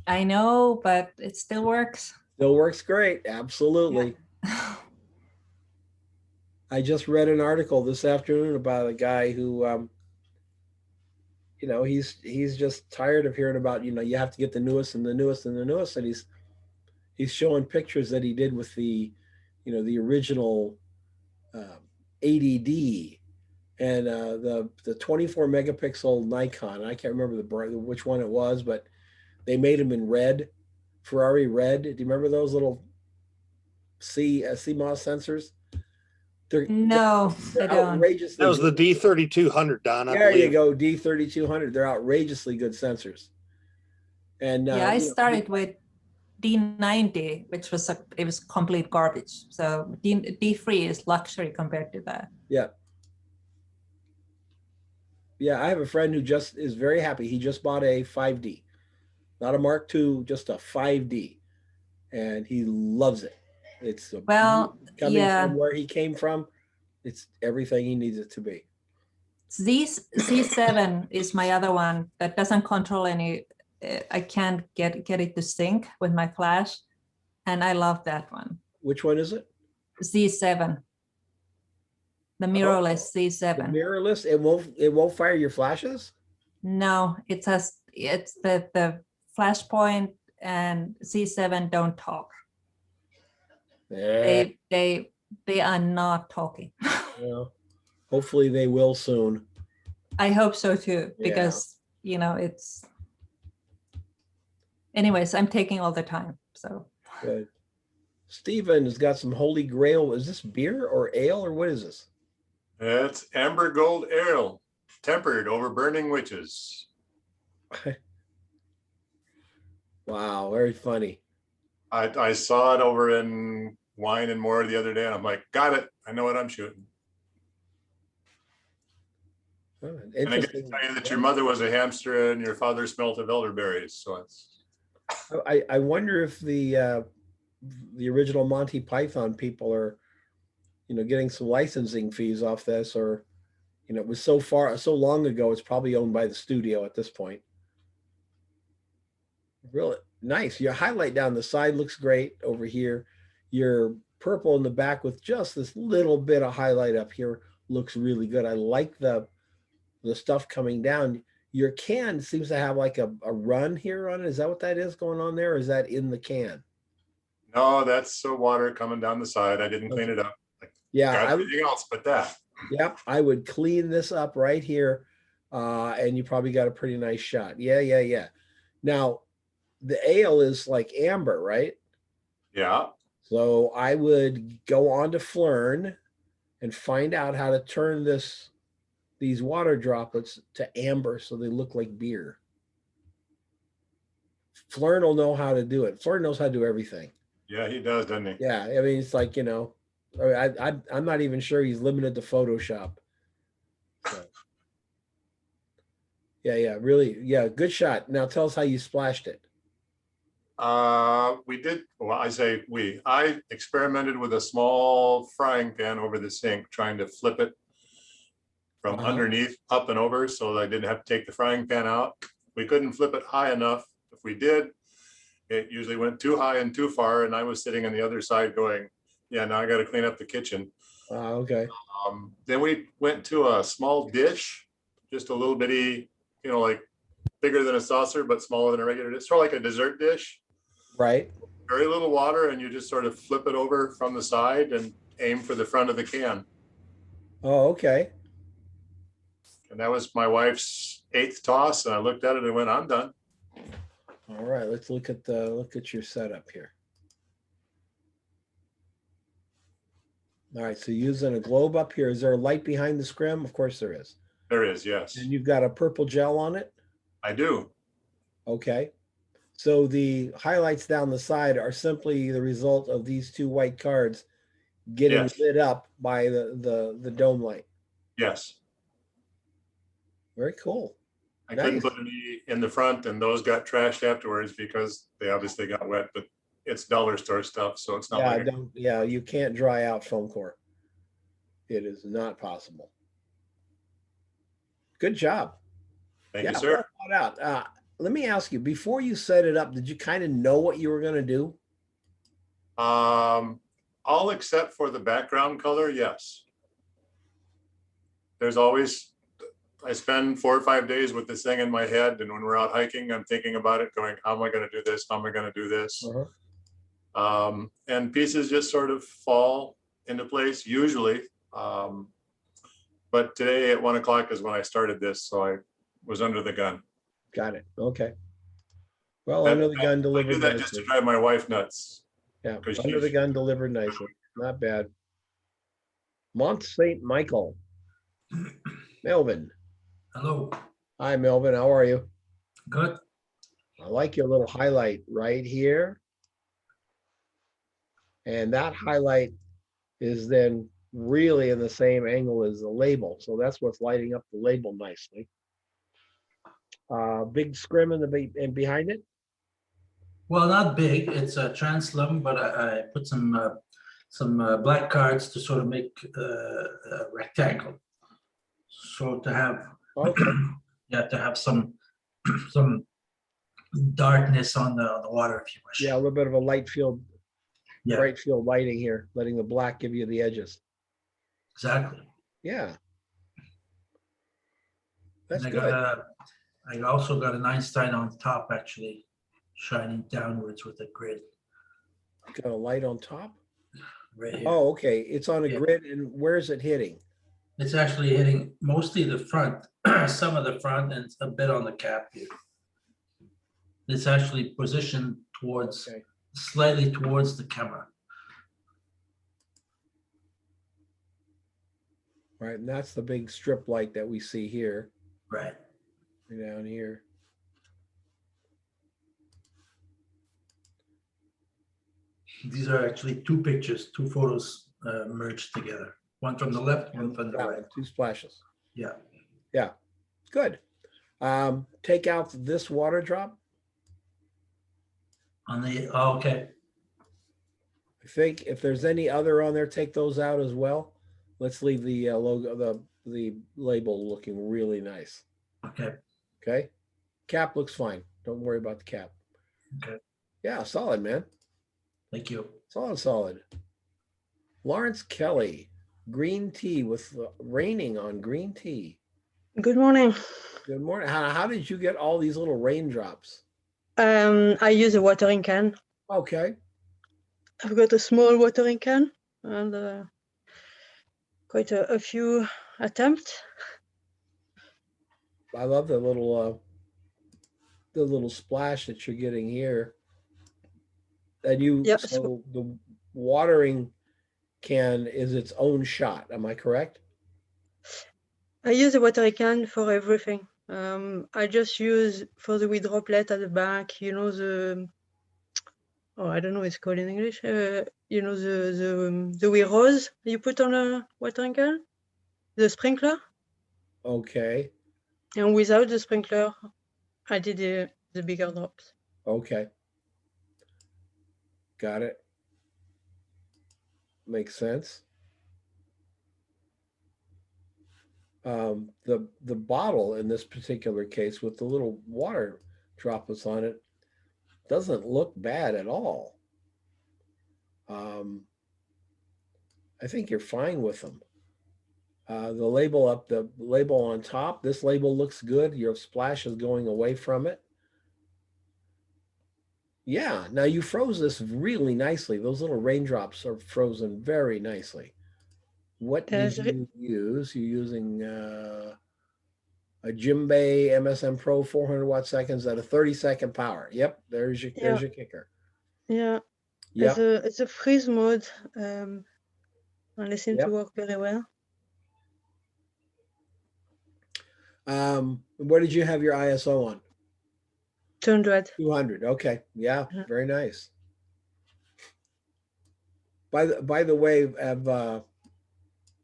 I know, but it still works. Still works great. Absolutely. Yeah. I just read an article this afternoon about a guy who he's just tired of hearing about, you have to get the newest and the newest and the newest. And he's showing pictures that he did with the, the original 80D and the 24 megapixel Nikon. I can't remember which one it was, but they made them in red, Ferrari red. Do you remember those little CMOS sensors? No, they're outrageously. That was the D3200, Don. There you go, D3200. They're outrageously good sensors. And I started with D90, which was it was complete garbage. So D3 is luxury compared to that. Yeah. Yeah, I have a friend who just is very happy. He just bought a 5D, not a Mark II, just a 5D, and he loves it. It's coming from where he came from. It's everything he needs it to be. Z7 is my other one that doesn't control any. I can't get it to sync with my flash, and I love that one. Which one is it? Z7. The mirrorless Z7. The mirrorless. It won't fire your flashes. No, it's the Flashpoint and Z7 don't talk. They are not talking. Yeah. Hopefully they will soon. I hope so too, because it's. Anyways, I'm taking all the time. So good. Stephen has got some Holy Grail. Is this beer or ale or what is this? It's Amber Gold Ale, tempered over burning witches. Wow, very funny. I saw it over in Wine and More the other day, and I'm like, got it. I know what I'm shooting. And I get to tell you that your mother was a hamster and your father smelt of elderberries. So it's. I wonder if the original Monty Python people are, getting some licensing fees off this, or, You know, it was so long ago, it's probably owned by the studio at this point. Really nice. Your highlight down the side looks great over here. Your purple in the back with just this little bit of highlight up here looks really good. I like the stuff coming down. Your can seems to have like a run here on it. Is that what that is going on there? Or is that in the can? No, that's water coming down the side. I didn't clean it up. Yeah, Got everything else but that. Yep, I would clean this up right here, and you probably got a pretty nice shot. Yeah. Now, the ale is like amber, right? Yeah. So I would go on to Flern and find out how to turn these water droplets to amber so they look like beer. Flern will know how to do it. Flern knows how to do everything. Yeah, he does, doesn't he? Yeah, I mean, it's like, I'm not even sure he's limited to Photoshop. So. Yeah, really, good shot. Now tell us how you splashed it. We did, well, I experimented with a small frying pan over the sink, trying to flip it from underneath up and over so that I didn't have to take the frying pan out. We couldn't flip it high enough. If we did, it usually went too high and too far, and I was sitting on the other side going, yeah, now I got to clean up the kitchen. Okay. Then we went to a small dish, just a little bitty, like bigger than a saucer, but smaller than a regular dish, sort of like a dessert dish. Right. Very little water, and you just sort of flip it over from the side and aim for the front of the can. Oh, okay. And that was my wife's 8th toss, and I looked at it and went, I'm done. All right, let's look at your setup here. All right, so using a globe up here. Is there a light behind the scrim? Of course there is. There is, yes. And you've got a purple gel on it? I do. Okay. So the highlights down the side are simply the result of these 2 white cards getting lit up by the dome light. Yes. Very cool. I couldn't put any in the front, and those got trashed afterwards because they obviously got wet, but it's dollar store stuff, so it's not you can't dry out foam core. It is not possible. Good job. Thank you, sir. Well thought out. Let me ask you, before you set it up, did you kind of know what you were going to do? All except for the background color, yes. There's always, I spend 4 or 5 days with this thing in my head, and when we're out hiking, I'm thinking about it, going, how am I going to do this? How am I going to do this? And pieces just sort of fall into place usually. But today at 1 o'clock is when I started this, so I was under the gun. Got it. Okay. Well, under the gun delivered. I do that just to drive my wife nuts. Yeah, under the gun delivered nicely. Not bad. Mont St. Michael. Melvin. Hello. Hi, Melvin. How are you? Good. I like your little highlight right here. And that highlight is then really in the same angle as the label. So that's what's lighting up the label nicely. Big scrim in behind it? Well, not big. It's a translum, but I put some black cards to sort of make a rectangle. So to have to have some darkness on the water, if you wish. Yeah, a little bit of a light field, bright field lighting here, letting the black give you the edges. Exactly. Yeah. That's and good. I also got an Einstein on top, actually, shining downwards with a grid. Got a light on top? Right here. Oh, okay. It's on a grid, and where's it hitting? It's actually hitting mostly the front, some of the front, and a bit on the cap here. It's actually positioned towards, slightly towards the camera. Right, and that's the big strip light that we see here. Right. Down here. These are actually 2 pictures, 2 photos merged together. One from the left, one from the right. 2 splashes. Yeah. Yeah. Good. Take out this water drop. On the, okay. I think if there's any other on there, take those out as well. Let's leave the logo, the the label looking really nice. Okay. Okay. Cap looks fine. Don't worry about the cap. Okay. Yeah, solid, man. Thank you. Solid. Lawrence Kelly, green tea with raining on green tea. Good morning. Good morning. How did you get all these little raindrops? I use a watering can. Okay. I've got a small watering can and quite a few attempts. I love the little splash that you're getting here. And so the watering can is its own shot. Am I correct? I use a watering can for everything. I just use for the wee droplet at the back, I don't know what it's called in English. The wee rose you put on a watering can, the sprinkler. Okay. And without the sprinkler, I did the bigger drops. Okay. Got it. Makes sense. The bottle in this particular case with the little water droplets on it doesn't look bad at all. I think you're fine with them. The label on top, this label looks good. Your splash is going away from it. Yeah, now you froze this really nicely. Those little raindrops are frozen very nicely. What did you use? You're using a Jimbei MSM Pro 400 watt seconds at a 30-second power. Yep, there's your kicker. Yeah. Yep. It's a freeze mode, and they seem to work very well. What did you have your ISO on? 200. 200. Okay. Yeah. Very nice. By the way,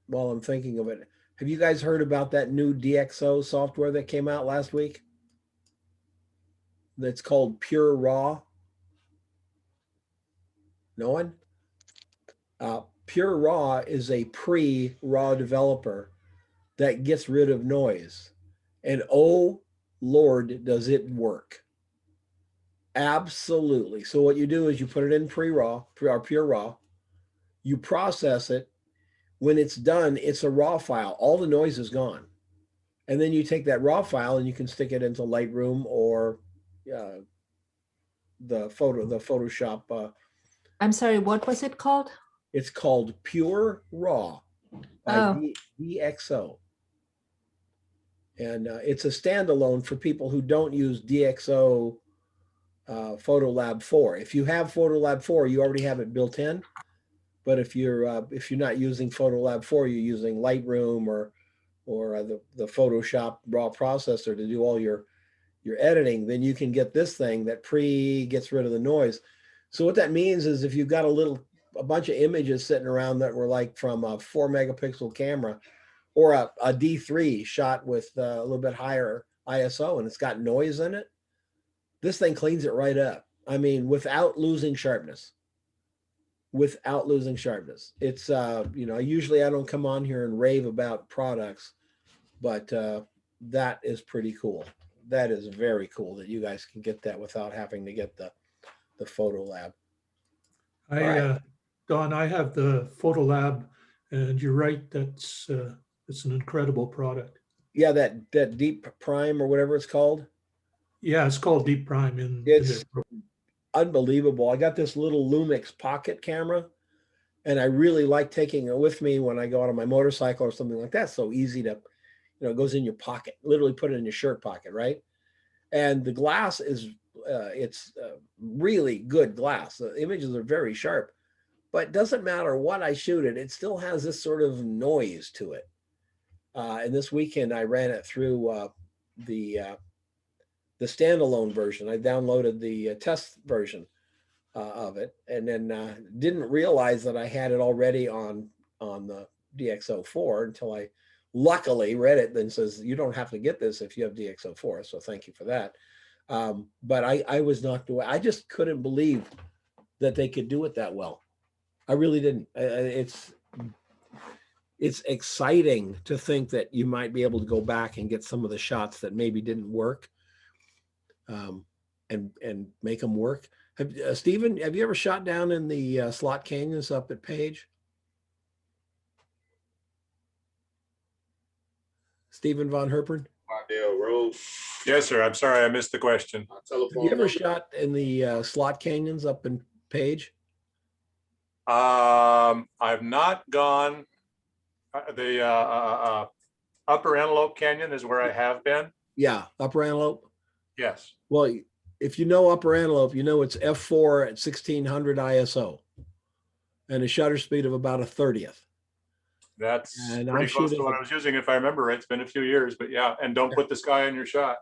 while I'm thinking of it, have you guys heard about that new DxO software that came out last week? That's called Pure Raw. No one? Pure Raw is a pre-raw developer that gets rid of noise. And oh, Lord, does it work. Absolutely. So what you do is you put it in pre-raw, or pure raw. You process it. When it's done, it's a raw file. All the noise is gone. And then you take that raw file and you can stick it into Lightroom or the Photoshop. I'm sorry, what was it called? It's called Pure Raw by DxO. And it's a standalone for people who don't use DxO PhotoLab 4. If you have PhotoLab 4, you already have it built in. But if you're not using PhotoLab 4, you're using Lightroom or the Photoshop raw processor to do all your editing, then you can get this thing that gets rid of the noise. So what that means is if you've got a bunch of images sitting around that were like from a 4 megapixel camera or a D3 shot with a little bit higher ISO and it's got noise in it, this thing cleans it right up. I mean, without losing sharpness. It's, usually I don't come on here and rave about products, but that is pretty cool. That is very cool that you guys can get that without having to get the PhotoLab. Don, I have the PhotoLab, and you're right. It's an incredible product. Yeah, that Deep Prime or whatever it's called. Yeah, it's called Deep Prime. It's unbelievable. I got this little Lumix pocket camera, and I really like taking it with me when I go out on my motorcycle or something like that. So easy to, it goes in your pocket. Literally put it in your shirt pocket, right? And the glass is it's really good glass. The images are very sharp, but it doesn't matter what I shoot it still has this sort of noise to it. And this weekend I ran it through the standalone version. I downloaded the test version of it, and then didn't realize that I had it already on the DxO4 until I luckily read it. Then says you don't have to get this if you have DxO4. So thank you for that. But I was knocked away. I just couldn't believe that they could do it that well. I really didn't. it's exciting to think that you might be able to go back and get some of the shots that maybe didn't work, and make them work. Stephen, have you ever shot down in the slot canyons up at Page? Stephen Von Herpen? Yes, sir. I'm sorry, I missed the question. Have you ever shot in the slot canyons up in Page? I've not gone. The Upper Antelope Canyon is where I have been. Yeah, Upper Antelope. Yes. Well, if you know Upper Antelope, you know it's f4 at 1600 ISO and a shutter speed of about a 30th. That's And pretty I'm close to shooting what I was using, if I remember right. It's been a few years, but yeah. And don't put the sky in your shot.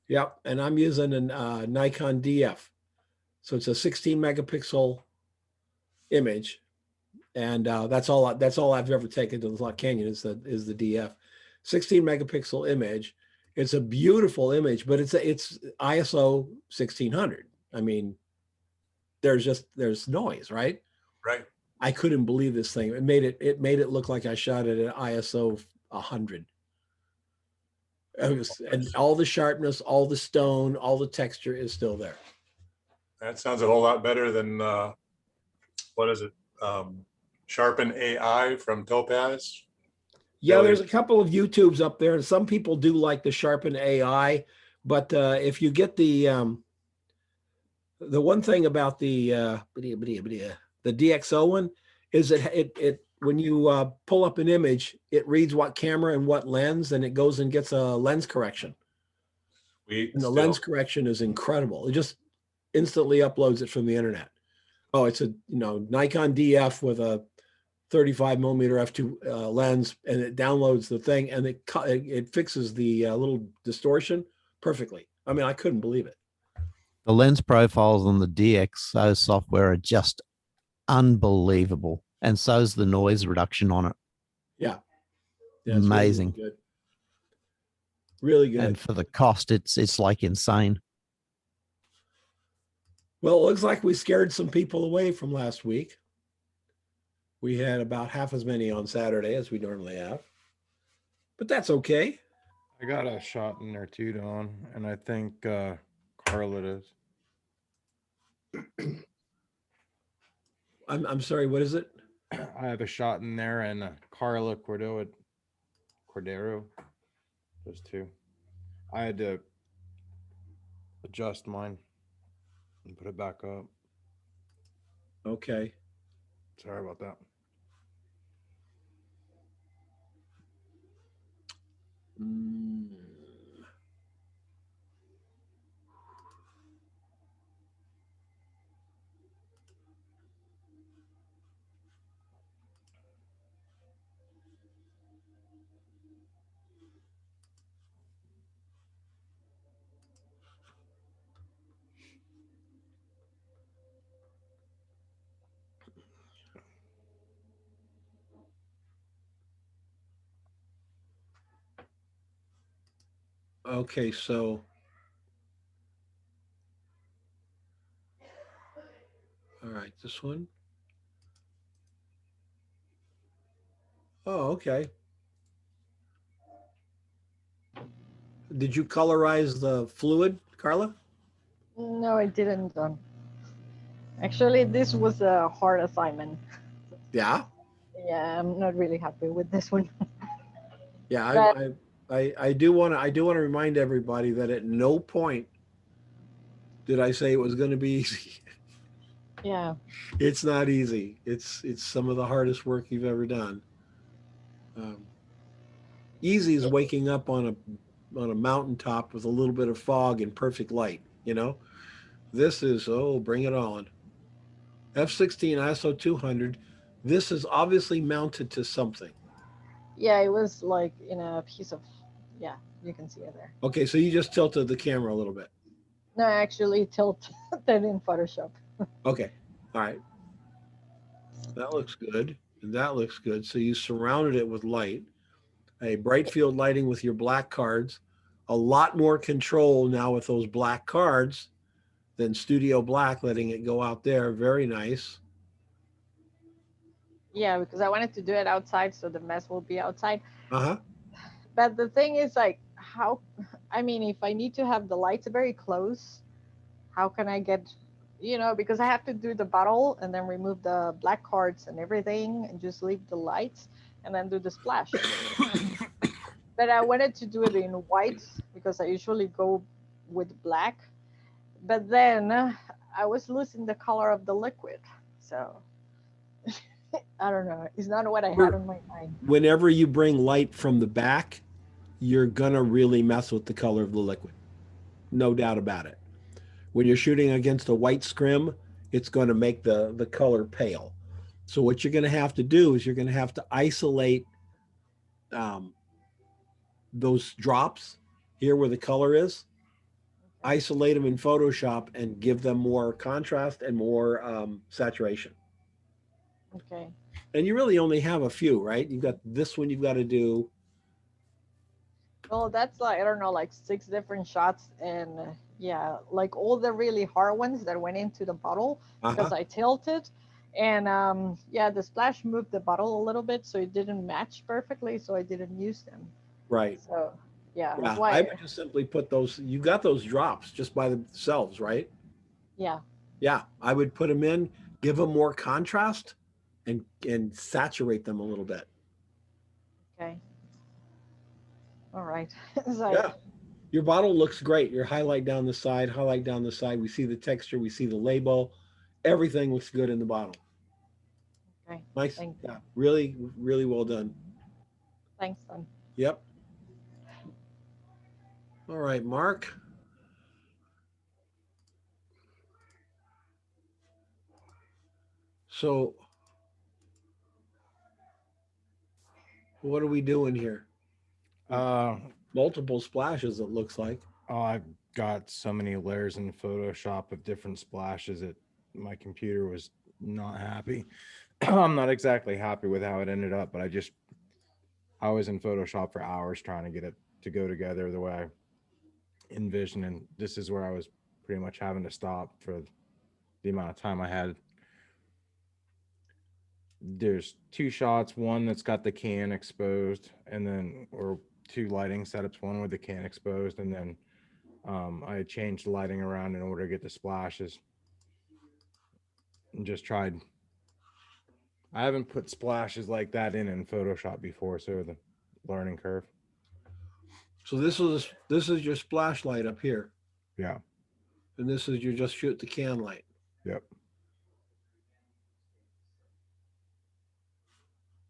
Yep, and I'm using a Nikon DF, so it's a 16 megapixel image, and that's all I've ever taken to the Slot Canyon is the DF, 16 megapixel image. It's a beautiful image, but it's ISO 1600. I mean, there's noise, right? Right. I couldn't believe this thing. It made it look like I shot it at ISO 100. And all the sharpness, all the stone, all the texture is still there. That sounds a whole lot better than what is it? Sharpen AI from Topaz. Yeah, there's a couple of YouTubes up there, and some people do like the Sharpen AI, but if you get the one thing about the DxO one is it when you pull up an image, it reads what camera and what lens, and it goes and gets a lens correction. And the lens correction is incredible. It just instantly uploads it from the internet. Oh, it's a Nikon DF with a 35 millimeter f2 lens, and it downloads the thing, and it fixes the little distortion perfectly. I mean, I couldn't believe it. The lens profiles on the DxO software are just unbelievable, and so's the noise reduction on it. Yeah, amazing. Really good. Really good. And for the cost, it's like insane. Well, it looks like we scared some people away from last week. We had about half as many on Saturday as we normally have, but that's okay. I got a shot in there too, Don, and I think Carla does. I'm sorry, what is it? I have a shot in there, and Carla Cordero does too. I had to adjust mine and put it back up. Okay. Sorry about that. Okay, so all right, this one. Oh, okay. Did you colorize the fluid, Carla? No, I didn't. Actually, this was a hard assignment. Yeah. Yeah, I'm not really happy with this one. Yeah, I do want to remind everybody that at no point did I say it was going to be easy. Yeah. It's not easy. It's some of the hardest work you've ever done. Easy is waking up on a mountaintop with a little bit of fog and perfect light. This is, bring it on. F16 ISO 200. This is obviously mounted to something. Yeah, it was like in a piece of, yeah, you can see it there. Okay, so you just tilted the camera a little bit. No, I actually tilted in Photoshop. Okay, all right. That looks good, and that looks good. So you surrounded it with light, a bright field lighting with your black cards, a lot more control now with those black cards than Studio Black, letting it go out there. Very nice. Yeah, because I wanted to do it outside, so the mess will be outside. Uh-huh. But the thing is, like, how? I mean, if I need to have the lights very close, how can I get, because I have to do the bottle and then remove the black cards and everything, and just leave the lights and then do the splash. But I wanted to do it in white because I usually go with black. But then I was losing the color of the liquid, so I don't know. It's not what I had on my mind. Whenever you bring light from the back, you're gonna really mess with the color of the liquid. No doubt about it. When you're shooting against a white scrim, it's going to make the color pale. So what you're going to have to do is you're going to have to isolate those drops here where the color is, isolate them in Photoshop and give them more contrast and more saturation. Okay. And you really only have a few, right? You've got this one you've got to do. Well, that's like, I don't know, like 6 different shots. And yeah, like all the really hard ones that went into the bottle because I tilted. And yeah, the splash moved the bottle a little bit, so it didn't match perfectly. So I didn't use them. Right. So yeah, that's Yeah, why. I would just simply put those, you got those drops just by themselves, right? Yeah. Yeah, I would put them in, give them more contrast and saturate them a little bit. Okay. All right. Yeah. Your bottle looks great. Your highlight down the side, highlight down the side. We see the texture, we see the label. Everything looks good in the bottle. Okay. Nice. Thank you. Yeah, really, really well done. Thanks, Don. Yep. All right, Mark. So what are we doing here? Multiple splashes, it looks like. Oh, I've got so many layers in Photoshop of different splashes that my computer was not happy. I'm not exactly happy with how it ended up, but I was in Photoshop for hours trying to get it to go together the way I envisioned, and this is where I was pretty much having to stop for the amount of time I had. There's 2 shots, one that's got the can exposed, and then or 2 lighting setups, one with the can exposed, and then I changed the lighting around in order to get the splashes. And just tried. I haven't put splashes like that in Photoshop before, so the learning curve. So this is your splash light up here. Yeah. And this is your just shoot the can light. Yep.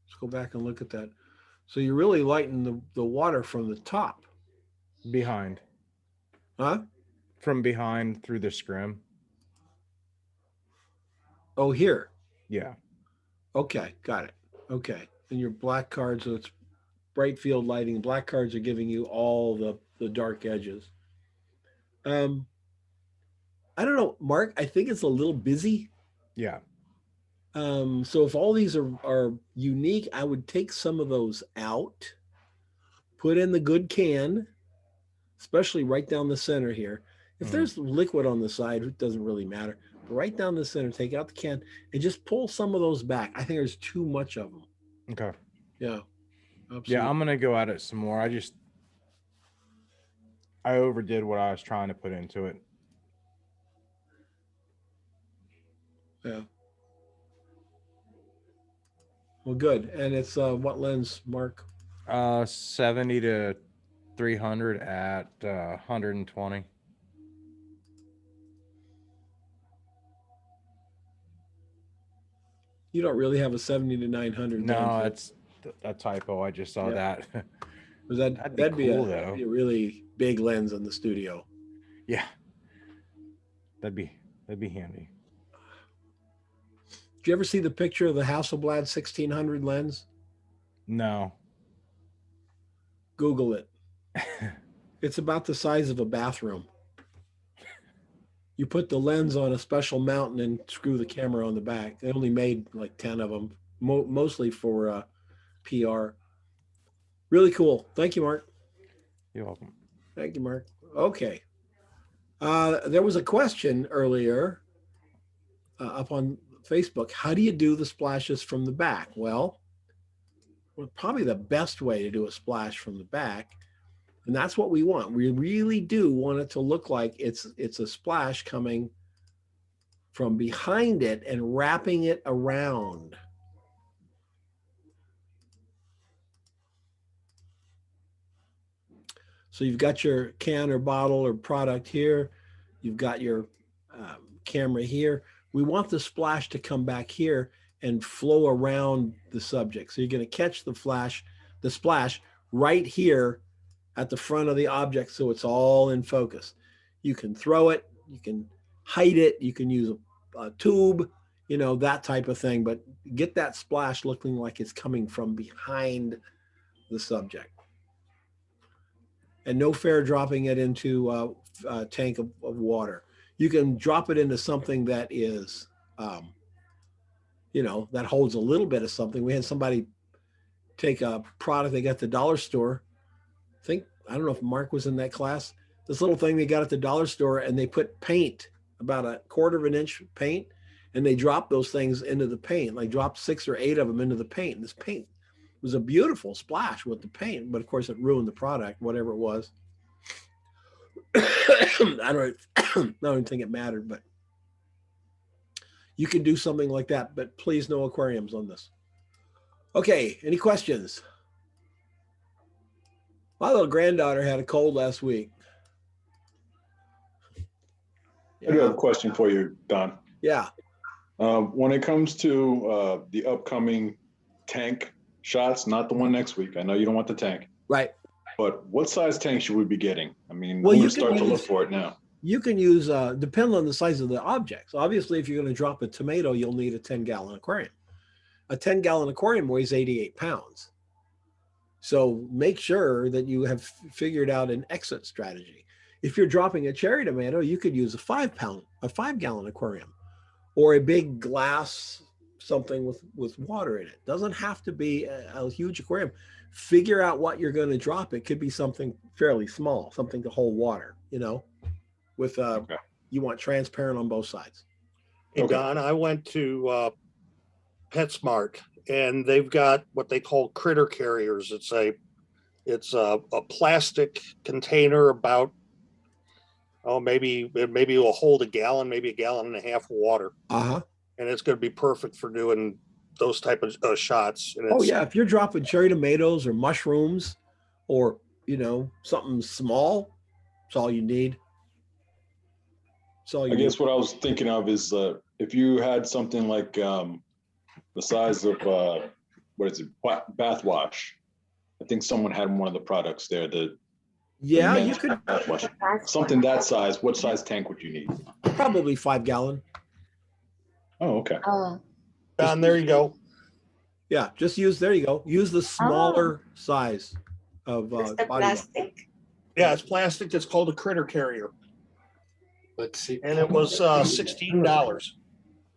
Let's go back and look at that. So you're really lighting the water from the top. Behind. Huh? From behind through the scrim. Oh, here. Yeah. Okay, got it. Okay. And your black cards, so it's bright field lighting. Black cards are giving you all the dark edges. I don't know, Mark, I think it's a little busy. Yeah. So if all these are unique, I would take some of those out, put in the good can, especially right down the center here. If there's liquid on the side, it doesn't really matter. But right down the center, take out the can and just pull some of those back. I think there's too much of them. Okay. Yeah. Absolutely. Yeah, I'm gonna go at it some more. I overdid what I was trying to put into it. Yeah. Well, good. And it's what lens, Mark? 70 to 300 at 120. You don't really have a 70 to 900. No, it's a typo. I just saw that. That'd be cool, a though. really big lens in the studio. Yeah. That'd be handy. Did you ever see the picture of the Hasselblad 1600 lens? No. Google it. It's about the size of a bathroom. You put the lens on a special mount and screw the camera on the back. They only made like 10 of them, mostly for PR. Really cool. Thank you, Mark. You're welcome. Thank you, Mark. Okay. There was a question earlier up on Facebook, how do you do the splashes from the back? Well, probably the best way to do a splash from the back, and that's what we want. We really do want it to look like it's a splash coming from behind it and wrapping it around. So you've got your can or bottle or product here. You've got your camera here. We want the splash to come back here and flow around the subject. So you're going to catch the splash right here at the front of the object, so it's all in focus. You can throw it, you can hide it, you can use a tube, you know, that type of thing, but get that splash looking like it's coming from behind the subject. And no fair dropping it into a tank of water. You can drop it into something that is, you know, that holds a little bit of something. We had somebody take a product they got at the dollar store. I don't know if Mark was in that class. This little thing they got at the dollar store, and they put paint, about a 1/4 of an inch paint, and they dropped those things into the paint. Like dropped 6 or 8 of them into the paint. And this paint was a beautiful splash with the paint, but of course it ruined the product, whatever it was. I don't even think it mattered, but you can do something like that, but please no aquariums on this. Okay, any questions? My little granddaughter had a cold last week. I do have a question for you, Don. Yeah. When it comes to the upcoming tank shots, not the one next week. I know you don't want the tank. Right. But what size tank should we be getting? I mean, Well, I'm you going to can start to look use- for it now. You can use, depend on the size of the objects. Obviously, if you're going to drop a tomato, you'll need a 10-gallon aquarium. A 10-gallon aquarium weighs 88 pounds. So make sure that you have figured out an exit strategy. If you're dropping a cherry tomato, you could use a 5-gallon aquarium, or a big glass something with water in it. Doesn't have to be a huge aquarium. Figure out what you're going to drop. It could be something fairly small, something to hold water, you know, with you want transparent on both sides. Hey, Don, I went to PetSmart, and they've got what they call critter carriers. It's a plastic container about, maybe it will hold a gallon, maybe a gallon and a half of water. Uh-huh. And it's going to be perfect for doing those type of shots. And Oh yeah, if you're dropping cherry tomatoes or mushrooms, or you know, something small, it's all you need. I guess what I was thinking of is if you had something like the size of what is it, bath wash. I think someone had one of the products there. Yeah, you could bath wash. Something that size. What size tank would you need? Probably 5-gallon. Oh, okay. Don, there you go. Yeah, just use, there you go. Use the smaller size of body wash. Yeah, it's plastic. It's called a critter carrier. Let's see. And it was $16.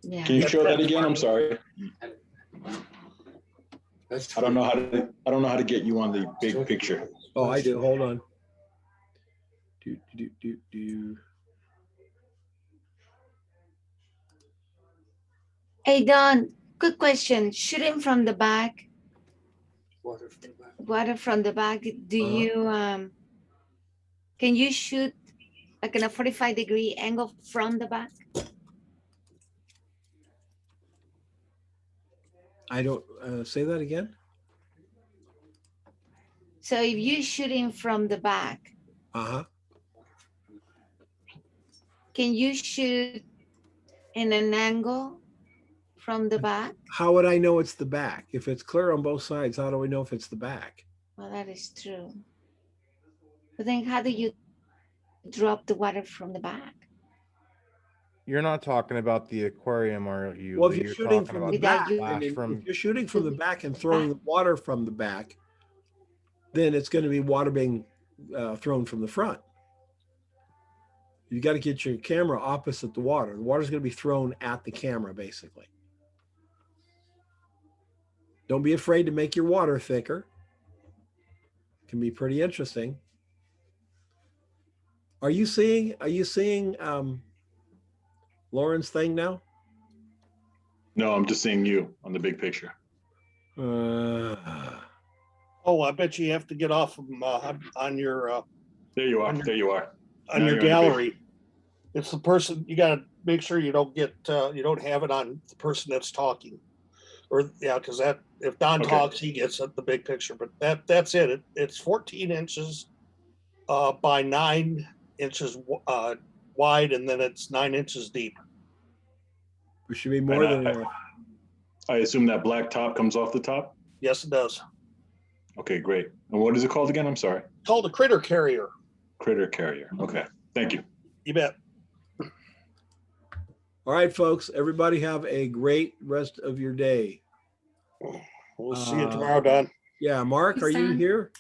Yeah. Can you show that again? I'm sorry. I don't know how to get you on the big picture. Oh, I do. Hold on. Hey, Don, good question. Shooting from the back, water from the back, do you, can you shoot like in a 45-degree angle from the back? I don't, say that again? So if you're shooting from the back, Uh-huh. can you shoot in an angle from the back? How would I know it's the back? If it's clear on both sides, how do we know if it's the back? Well, that is true. But then how do you drop the water from the back? You're not talking about the aquarium, are you? Well, if you're shooting talking from about the back, splash if from you're shooting from the back and throwing the water from the back, then it's going to be water being thrown from the front. You got to get your camera opposite the water. The water's going to be thrown at the camera, basically. Don't be afraid to make your water thicker. Can be pretty interesting. Are you seeing Lauren's thing now? No, I'm just seeing you on the big picture. Oh, I bet you have to get off of, on your. There you are. on your- There you are. On Now your you're on the big- gallery. It's the person, you gotta make sure you don't get, you don't have it on the person that's talking. Or, yeah, because that, if Don Okay. talks, he gets the big picture, but that's it. It's 14 inches by 9 inches wide, and then it's 9 inches deep. It should be more And than enough. I assume that black top comes off the top? Yes, it does. Okay, great. And what is it called again? I'm sorry. Called a critter carrier. Critter carrier. Okay, thank you. You bet. All right, folks, everybody have a great rest of your day. We'll see you tomorrow, Don. Yeah, Mark, are you Son. here?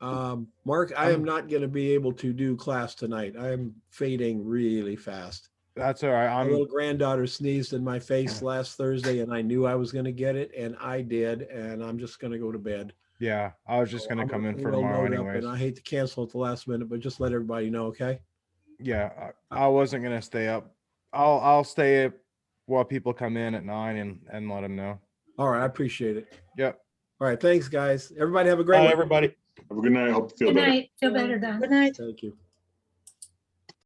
Mark, I am not going to be able to do class tonight. I am fading really fast. That's all right. My little granddaughter sneezed in my face last Thursday, and I knew I was going to get it, and I did, and I'm just going to go to bed. Yeah, I was just gonna come in for We'll tomorrow load up, anyways. and I hate to cancel at the last minute, but just let everybody know, okay? Yeah, I wasn't gonna stay up. I'll stay up while people come in at 9 and let them know. All right, I appreciate it. Yep. All right, thanks, guys. Everybody have a great Bye, one. everybody. Have a good night. I hope you feel Good better. night. Feel better, Don. Good night. Thank you.